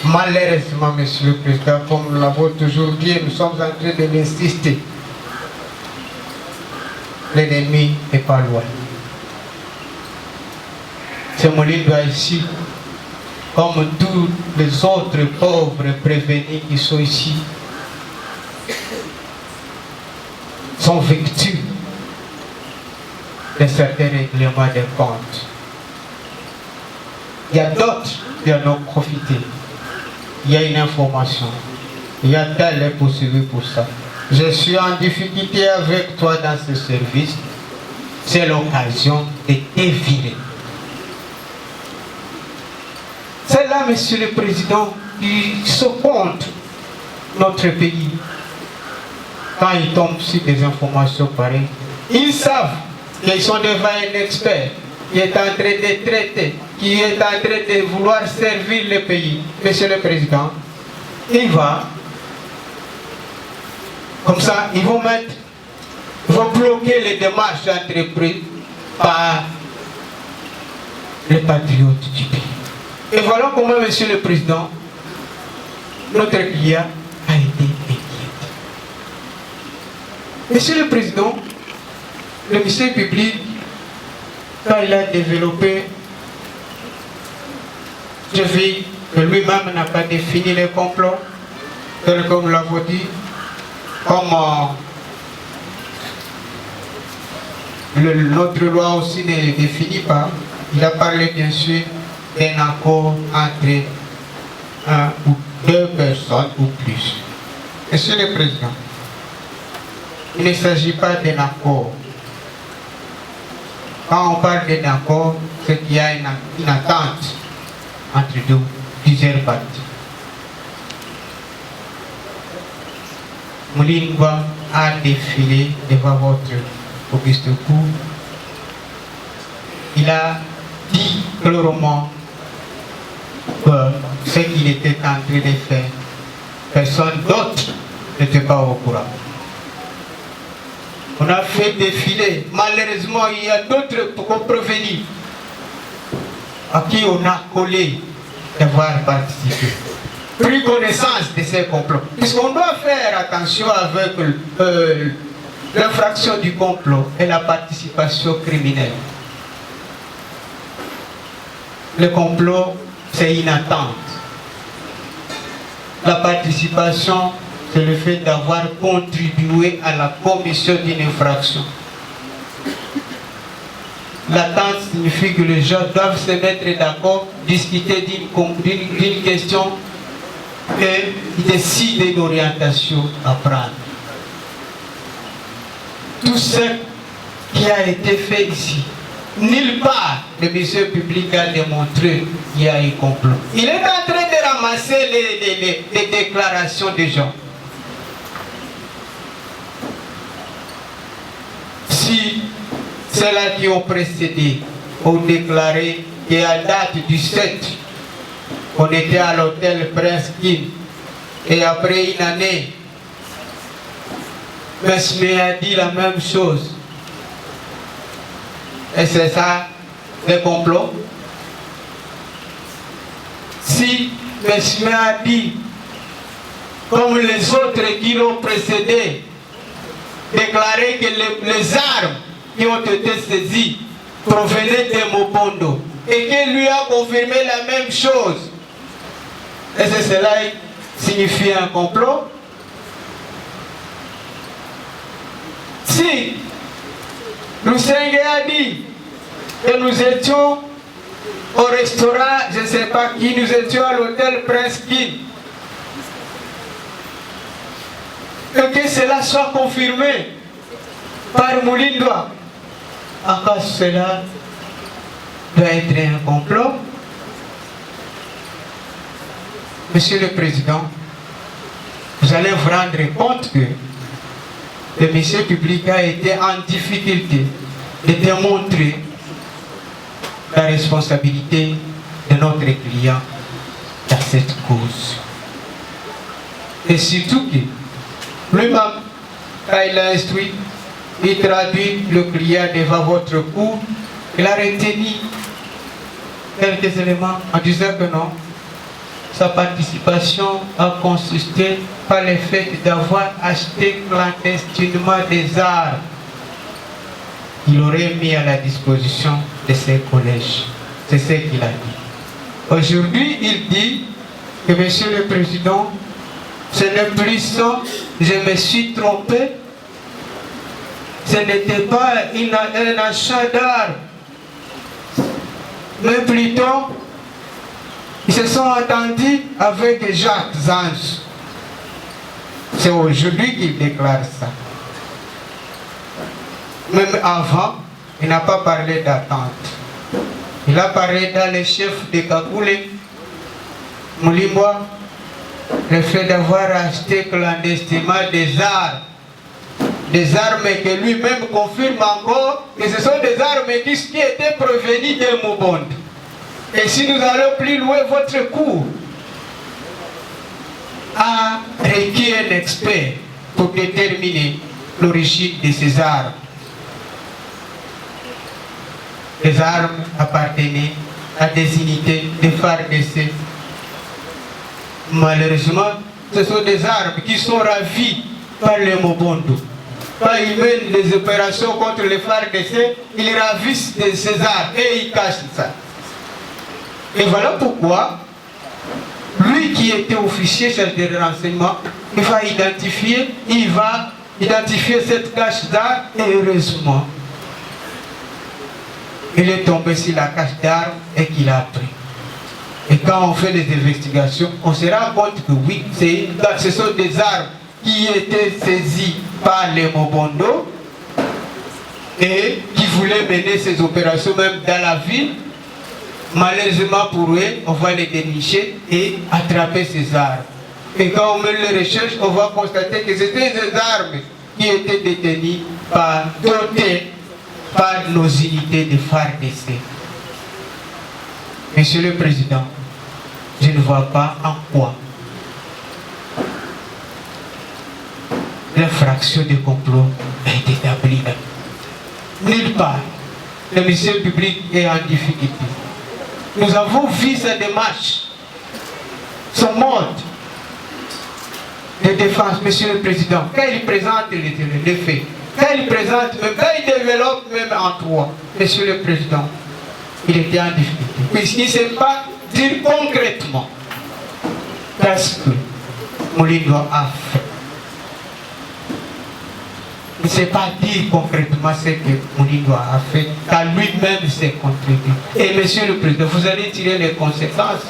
Malheureusement, monsieur le président, comme nous l'avons toujours dit, nous sommes en train de l'insister. L'ennemi n'est pas loin. Ce Moulindoa ici, comme tous les autres pauvres prévenus qui sont ici, sont victimes de certains règlements de compte. Il y a d'autres qui en ont profité. Il y a une information. Il y a tel poursuivi pour ça. Je suis en difficulté avec toi dans ce service. C'est l'occasion de te virer. C'est là, monsieur le président, qui se compte notre pays. Quand ils tombent sur des informations pareilles, ils savent qu'ils sont devant un expert qui est en train de traiter, qui est en train de vouloir servir le pays. Monsieur le président, il va, comme ça, ils vont bloquer les démarches entreprises par les patriotes du pays. Et voilà comment, monsieur le président, notre client a été inquiété. Monsieur le Président, le ministère public, quand il a développé, je vis que lui-même n'a pas défini les complots, tel comme nous l'avons dit, comme notre loi aussi ne le définit pas. Il a parlé bien sûr d'un accord entre un ou deux personnes ou plus. Monsieur le Président, il ne s'agit pas d'un accord. Quand on parle d'un accord, c'est qu'il y a une attente entre plusieurs parties. Mulingwa a défilé devant votre auguste cour. Il a dit clairement que ce qu'il était en train de faire, personne d'autre n'était pas au courant. On a fait défiler. Malheureusement, il y a d'autres prévenus à qui on a collé d'avoir participé. Pris connaissance de ces complots. Puisqu'on doit faire attention avec l'infraction du complot et la participation criminelle. Le complot, c'est une attente. La participation, c'est le fait d'avoir contribué à la commission d'une infraction. L'attente signifie que les gens doivent se mettre d'accord, discuter d'une question et décider d'orientation à prendre. Tout ce qui a été fait ici, nulle part le ministère public a démontré qu'il y a un complot. Il est en train de ramasser les déclarations des gens. Si ceux-là qui ont précédé ont déclaré qu'à date du 7, on était à l'hôtel Prince King et après une année, Mesme a dit la même chose. Et c'est ça le complot. Si Mesme a dit, comme les autres qui l'ont précédé, déclaré que les armes qui ont été saisies provenaient de Mobondo et qu'il lui a confirmé la même chose, est-ce que cela signifie un complot? Si Lusenge a dit que nous étions au restaurant, je ne sais pas qui, nous étions à l'hôtel Prince King, et que cela soit confirmé par Mulindwa, encore cela doit être un complot. Monsieur le Président, vous allez vous rendre compte que le ministère public a été en difficulté de démontrer la responsabilité de notre client dans cette cause. Et surtout que lui-même, quand il a instruit, il traduit le client devant votre cour, il a retenu quelques éléments en disant que non, sa participation a consisté par le fait d'avoir acheté clandestinement des armes qu'il aurait mis à la disposition de ses collèges. C'est ce qu'il a dit. Aujourd'hui, il dit que Monsieur le Président, ce n'est plus ça, je me suis trompé. Ce n'était pas un achat d'armes, mais plutôt ils se sont entendus avec Jacques Zange. C'est aujourd'hui qu'il déclare ça. Même avant, il n'a pas parlé d'attente. Il a parlé dans les chefs de Kakoulé, Moulimboa, le fait d'avoir acheté clandestinement des armes. Des armes que lui-même confirme encore que ce sont des armes qui étaient provenues de Mobondo. Et si nous allons plus loin, votre cour a requis un expert pour déterminer l'origine de ces armes. Les armes appartenaient à des unités de FARDC. Malheureusement, ce sont des armes qui sont ravies par le Mobondo. quand ils mènent des opérations contre les FARDC, ils ravissent ces armes et ils cachent ça. Et voilà pourquoi, lui qui était officier chef de renseignement, il va identifier cette cache d'armes et heureusement, il est tombé sur la cache d'armes et qu'il a pris. Et quand on fait des investigations, on se rend compte que oui, ce sont des armes qui étaient saisies par les Mobondo et qui voulaient mener ces opérations même dans la ville. Malheureusement pour eux, on va les dénicher et attraper ces armes. Et quand on mène les recherches, on va constater que c'était des armes qui étaient détenues dotées par nos unités de FARDC. Monsieur le Président, je ne vois pas en quoi l'infraction de complot est établie. Nulle part, le ministère public est en difficulté. Nous avons vu sa démarche, son mode de défense, Monsieur le Président, quand il présente les faits, quand il présente, même quand il développe même en trois, Monsieur le Président, il était en difficulté. Puisqu'il ne sait pas dire concrètement parce que Moulindo a fait. Il ne sait pas dire concrètement ce que Moulindo a fait, car lui-même s'est contribué. Et Monsieur le Président, vous allez tirer les conséquences.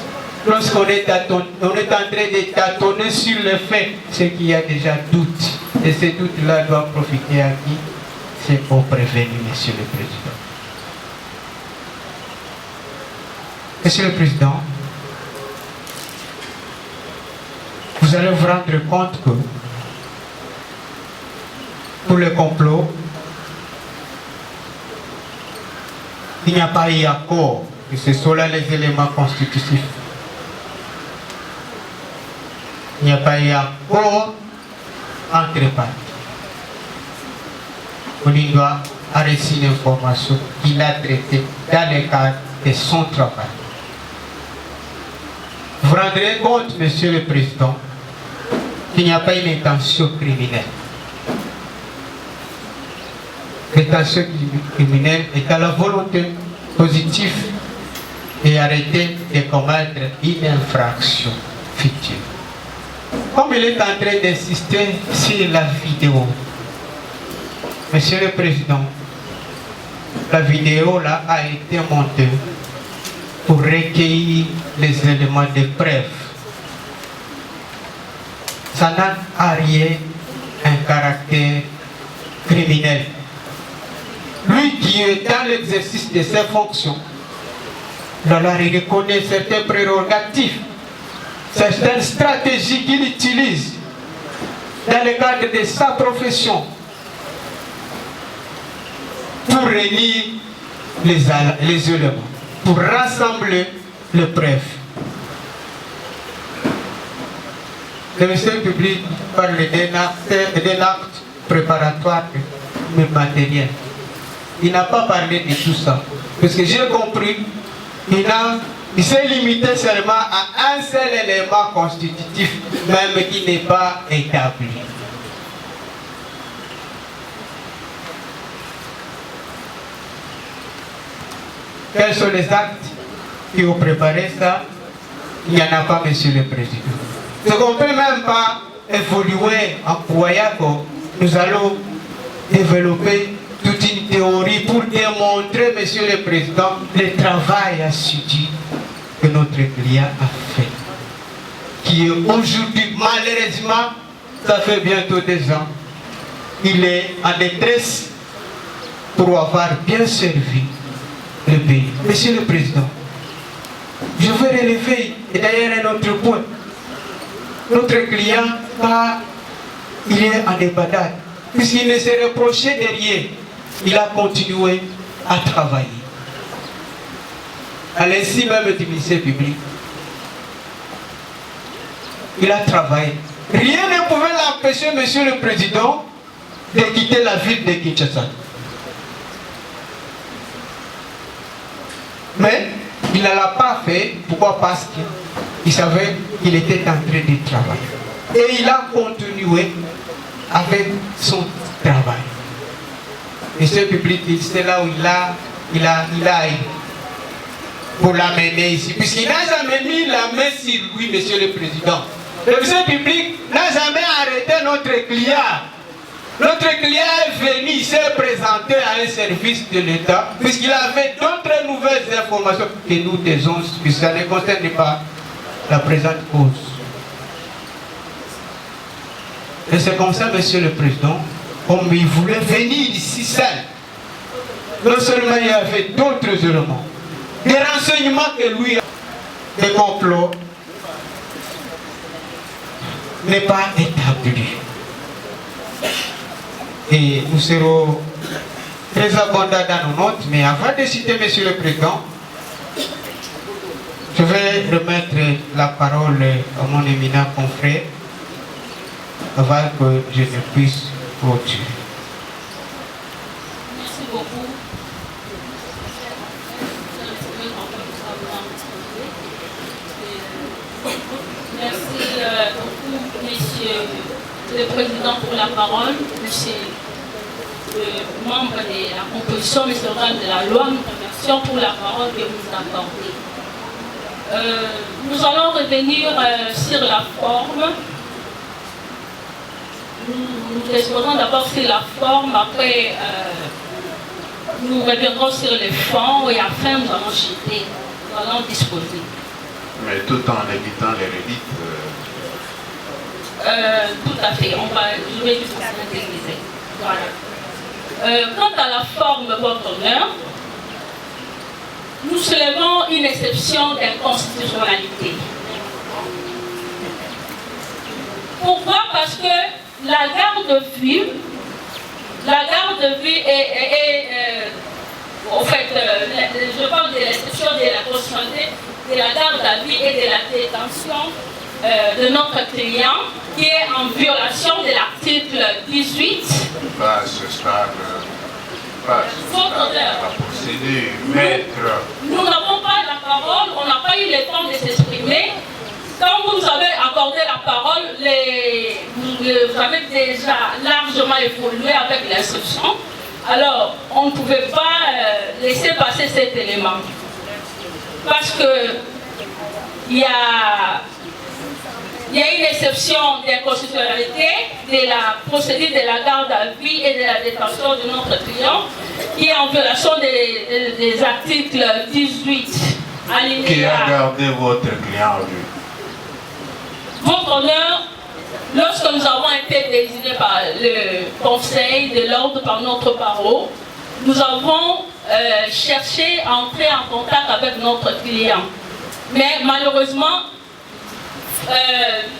Lorsqu'on est en train de tâtonner sur le fait, c'est qu'il y a déjà doute. Et ces doutes-là doivent profiter à qui? C'est pour prévenir, Monsieur le Président. Monsieur le Président, vous allez vous rendre compte que pour le complot, il n'y a pas eu accord, et ce sont là les éléments constitutifs. Il n'y a pas eu accord entre parties. Moulindo a reçu l'information qu'il a traitée dans le cadre de son travail. Vous vous rendrez compte, Monsieur le Président, qu'il n'y a pas une intention criminelle. L'intention criminelle est à la volonté positive et arrêter de commettre une infraction fictive. Comme il est en train d'insister sur la vidéo, Monsieur le Président, la vidéo là a été montée pour recueillir les éléments de preuve. Ça n'a en rien un caractère criminel. Lui qui est dans l'exercice de ses fonctions, il reconnaît certaines prérogatives, certaines stratégies qu'il utilise dans le cadre de sa profession pour réunir les éléments, pour rassembler les preuves. Le ministère public parle d'un acte préparatoire mais matériel. Il n'a pas parlé de tout ça. Parce que j'ai compris, il s'est limité seulement à un seul élément constitutif, même qui n'est pas établi. Quels sont les actes qui ont préparé ça? Il n'y en a pas, Monsieur le Président. Ce qu'on ne peut même pas évoluer en croyant que nous allons développer toute une théorie pour démontrer, Monsieur le Président, le travail assidu que notre client a fait. Qui est aujourd'hui, malheureusement, ça fait bientôt 2 ans, il est en détresse pour avoir bien servi le pays. Monsieur le Président, je veux relever, et d'ailleurs un autre point, notre client, il est en débandade, puisqu'il ne s'est reproché de rien. Il a continué à travailler. À l'insu même du ministère public, il a travaillé. Rien ne pouvait l'empêcher, Monsieur le Président, de quitter la ville de Kinshasa. Mais il ne l'a pas fait. Pourquoi? Parce qu'il savait qu'il était en train de travailler. Et il a continué avec travail. Et ce public, c'est là où il a pour l'amener ici. Puisqu'il n'a jamais mis la main sur lui, Monsieur le Président. Et ce public n'a jamais arrêté notre client. Notre client est venu se présenter à un service de l'État, puisqu'il avait d'autres nouvelles informations que nous taisons, puisque ça ne concerne pas la présente cause. Et c'est comme ça, Monsieur le Président, comme il voulait venir ici seul. Non seulement il y avait d'autres éléments, des renseignements que lui a, des complots, n'est pas établi. Et nous serons très abondants dans nos notes, mais avant de citer Monsieur le Président, je vais remettre la parole à mon éminent confrère avant que je ne puisse continuer. Merci beaucoup. Merci beaucoup, Monsieur le Président, pour la parole, Monsieur le membre de la composition, Monsieur le organe de la loi, nous remercions pour la parole que vous accordez. Nous allons revenir sur la forme. Nous exposons d'abord sur la forme, après nous reviendrons sur les fonds et après nous allons jeter, nous allons disposer. Mais tout en évitant les rédites. Tout à fait, je vais juste synthétiser. Voilà. Quant à la forme, votre honneur, nous soulevons une exception d'inconstitutionnalité. Pourquoi? Parce que la garde de vue est au fait, je parle de l'exception de la constitutionnalité, de la garde à vue et de la détention de notre client, qui est en violation de l'article 18. Pas ce stade, pas la procédure, maître. Nous n'avons pas la parole, on n'a pas eu le temps de s'exprimer. Quand vous avez accordé la parole, vous avez déjà largement évolué avec l'instruction. Alors, on ne pouvait pas laisser passer cet élément. Parce que il y a une exception d'inconstitutionnalité de la procédure de la garde à vue et de la détention de notre client, qui est en violation des articles 18 alinéa. Qui a gardé votre client à vue? Votre honneur, lorsque nous avons été désignés par le conseil de l'ordre, par notre barreau, nous avons cherché à entrer en contact avec notre client. Mais malheureusement,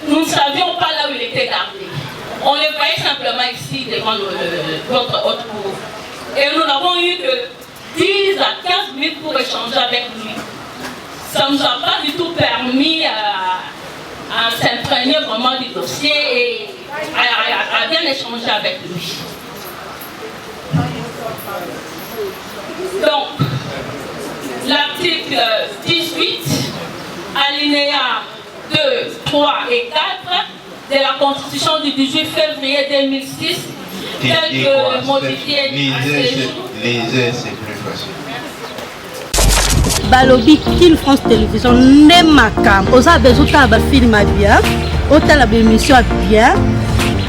nous ne savions pas là où il était gardé. On le voyait simplement ici devant votre haute cour. Et nous n'avons eu que 10 à 15 minutes pour échanger avec lui. Ça ne nous a pas du tout permis à s'imprégner vraiment du dossier et à bien échanger avec lui. Donc, l'article 18, alinéa 2, 3 et 4 de la Constitution du 18 février 2006, tel que modifié. Lisez, c'est plus facile. Balobi King France Télévision ne makam oza bezuta ba film bien otala ba émission bien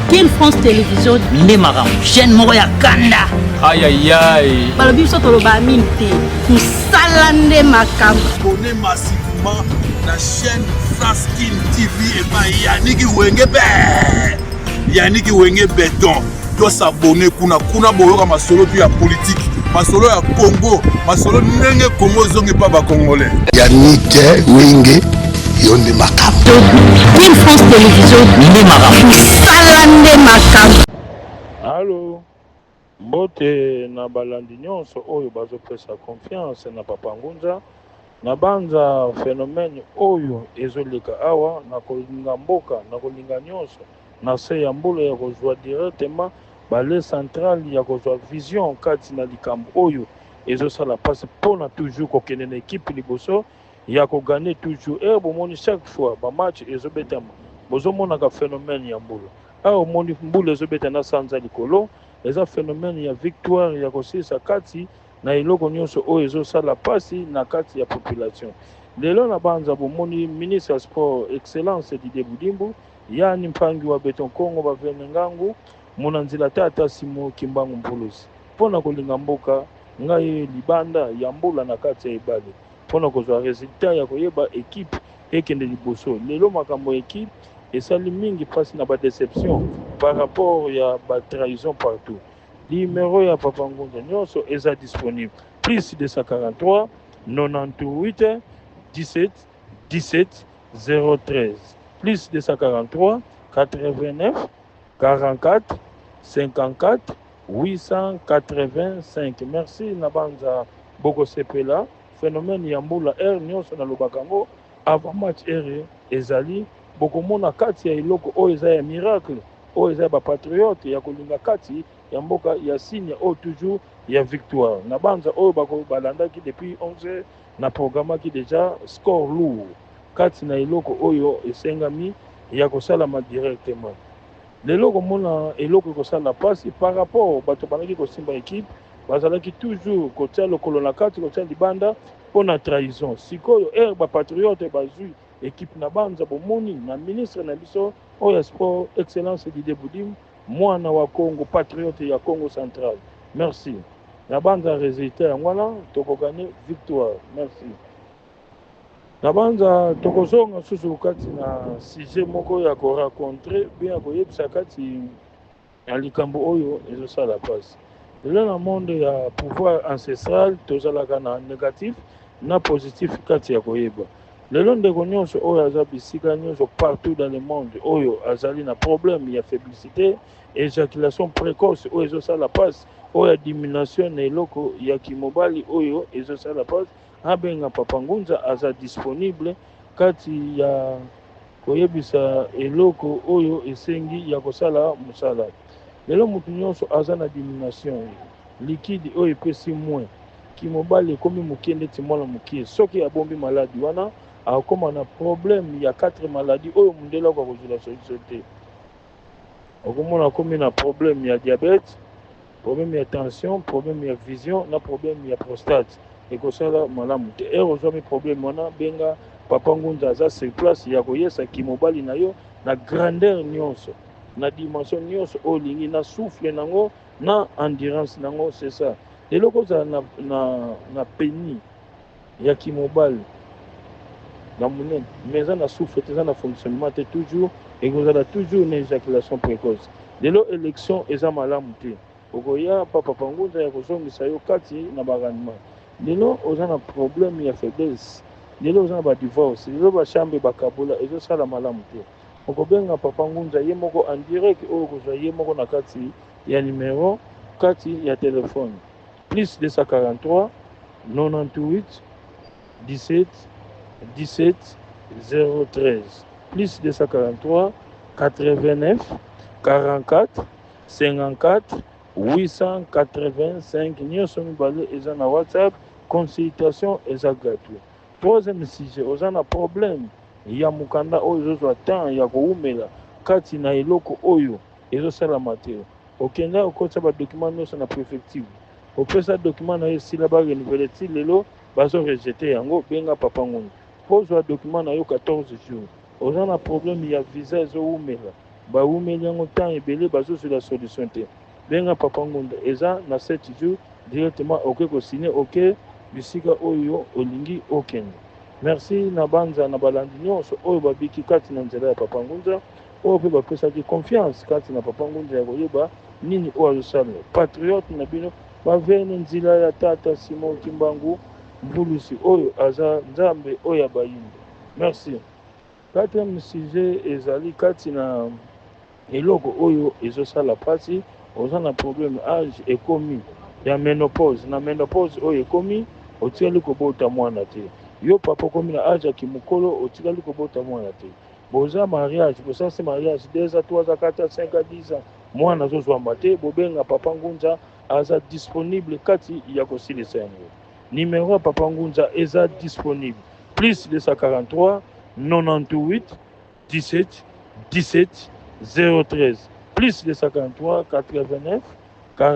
King France Télévision ne makam chaîne moko ya kanda aïe aïe aïe balobi so to ba minte musala ne makam abonné massivement la chaîne France King TV et ba Yannick Wenge béton to s'abonner kuna boyoka masolo tu ya politique masolo ya Congo masolo ndenge Congo zongi pa ba congolais Yannick Wenge yonde makam King France Télévision ne makam sala ne makam. Allô mbote na balandi nyonso oyo bazopesa confiance na Papa Ngunza na banza phénomène oyo ezoleka awa na kolinga mboka na kolinga nyonso na se ya mbula ya kozwa directement balai central ya kozwa vision kati na likambo oyo ezosala passe mpona toujours kokende na équipe liboso ya kogane toujours bomoni chaque fois bamatch ezobetama bozomonaka phénomène ya mbula awa omoni mbula ezobeta na sanza likolo eza phénomène ya victoire ya kosilisa kati na eloko nyonso oyo ezosala pasi na kati ya population. Lelo na banza bomoni ministre ya sport excellence Didier Budimbu yani mpangi wa Beton Congo bavene ngangu mona nzela tata Simo Kimbangu Mpulusi mpona kolinga mboka ngai libanda ya mbula na kati ya ebale mpona kozwa resultat ya koyeba ekipe ekende liboso. Lelo makambo ekipe esali mingi mpasi na badeception par rapport ya batrahison partout. Numéro ya Papa Ngunza nyonso eza disponible plus 243 98 17 17 013 plus 243 89 44 54 885. Merci Nabanza Boko Sepela. Phénomène Yambula R nyonso na lobakango avant match R ezali bokomona kati ya iloko o eza ya miracle o eza ba patriote ya kolinga kati ya mboka ya signe o toujours ya victoire. Nabanza oyo bako balandaki depuis 11 na programme qui déjà score lourd kati na iloko oyo esengami ya kosalama directement. Lelo komona eloko kosala pasi par rapport bato banaki kosimba équipe bazalaki toujours kotia lokolo na kati kotia libanda mpona trahison. Sikoyo ba patriote bazwi équipe na banza bomoni na ministre na biso oyo sport excellence Didier Budimbu mwana wa Congo patriote ya Congo central. Merci. Na banza résultat ya ngwana tokogane victoire. Merci. Na banza tokozonga susu kati na sujet moko ya ko rencontrer bien koyebisa kati ya likambo oyo ezosala pasi. Lelo na monde ya pouvoir ancestral tozalaka na négatif na positif kati ya koyeba. Lelo ndeko nyonso oyo aza bisika nyonso partout dans le monde oyo azali na problème ya féblicité, éjaculation précoce oyo ezosala pasi oyo diminution na eloko ya kimobali oyo ezosala pasi abenga Papa Ngunza aza disponible kati ya koyebisa eloko oyo esengi ya kosala musala. Lelo mutu nyonso aza na diminution liquide oyo epesi moins kimobali ekomi mokie ndeti mwana mokie soki abombi maladi wana akoma na problème ya 4 maladies oyo mundele akozala solution te. Okomona akomi na problème ya diabète, problème ya tension, problème ya vision na problème ya prostate ekosala malamu te. Ozwami problème wana benga Papa Ngunza aza sur place ya koyesa kimobali na yo na grandeur nyonso na dimension nyonso olingi na souffle nango na endurance nango. C'est ça eloko za na peni ya kimobali na monene mais eza na souffle eza na fonctionnement te toujours ekozala toujours na éjaculation précoce. Lelo élection eza malamu te okoya Papa Ngunza ya kozongisa yo kati na barandement. Lelo oza na problème ya faiblesse, lelo oza na badivorce, lelo bachambre bakabola ezosala malamu te. Okobenga Papa Ngunza ye moko en direct oyo kozwa ye moko na kati ya numéro kati ya telefone plus 243 98 17 17 013 plus 243 89 44 54 885. nyonso mibale eza na WhatsApp. Consultation eza gratuit. Troisième sujet oza na problème ya mukanda oyo ezozwa temps ya koumela kati na eloko oyo ezosalama te okenda okotisa badocument nyonso na préfecture opesa document na yo esila barenouveler ti lelo bazorejete yango benga Papa Ngunza pozwa document na yo 14 jours. Oza na problème ya visa ezoumela baumeli yango temps ebele bazozwela solution te benga Papa Ngunza eza na 7 jours directement oke kosine oke bisika oyo olingi okende. Merci na banza na balandi nyonso oyo babiki kati na nzela ya Papa Ngunza oyo mpe bapesaki confiance kati na Papa Ngunza ya koyeba nini oyo azosala. Patriote na bino bavene nzela ya tata Simon Kimbangu Mpulusi oyo aza nzambe oyo ya bayinde. Merci. Quatrième sujet ezali kati na eloko oyo ezosala pasi oza na problème âge ekomi ya ménopause. Na ménopause oyo ekomi otikali kobota mwana te. Yo papa komi na âge ya kimokolo otikali kobota mwana te. Boza mariage, bosasi mariage 2 ans, 3 ans, 4 ans, 5 ans, 10 ans. Mwana zozwamba te bobenga Papa Ngunza aza disponible kati ya kosilisa yango. Numéro ya Papa Ngunza eza disponible plus 243 98 17 17 013 plus 243 89 car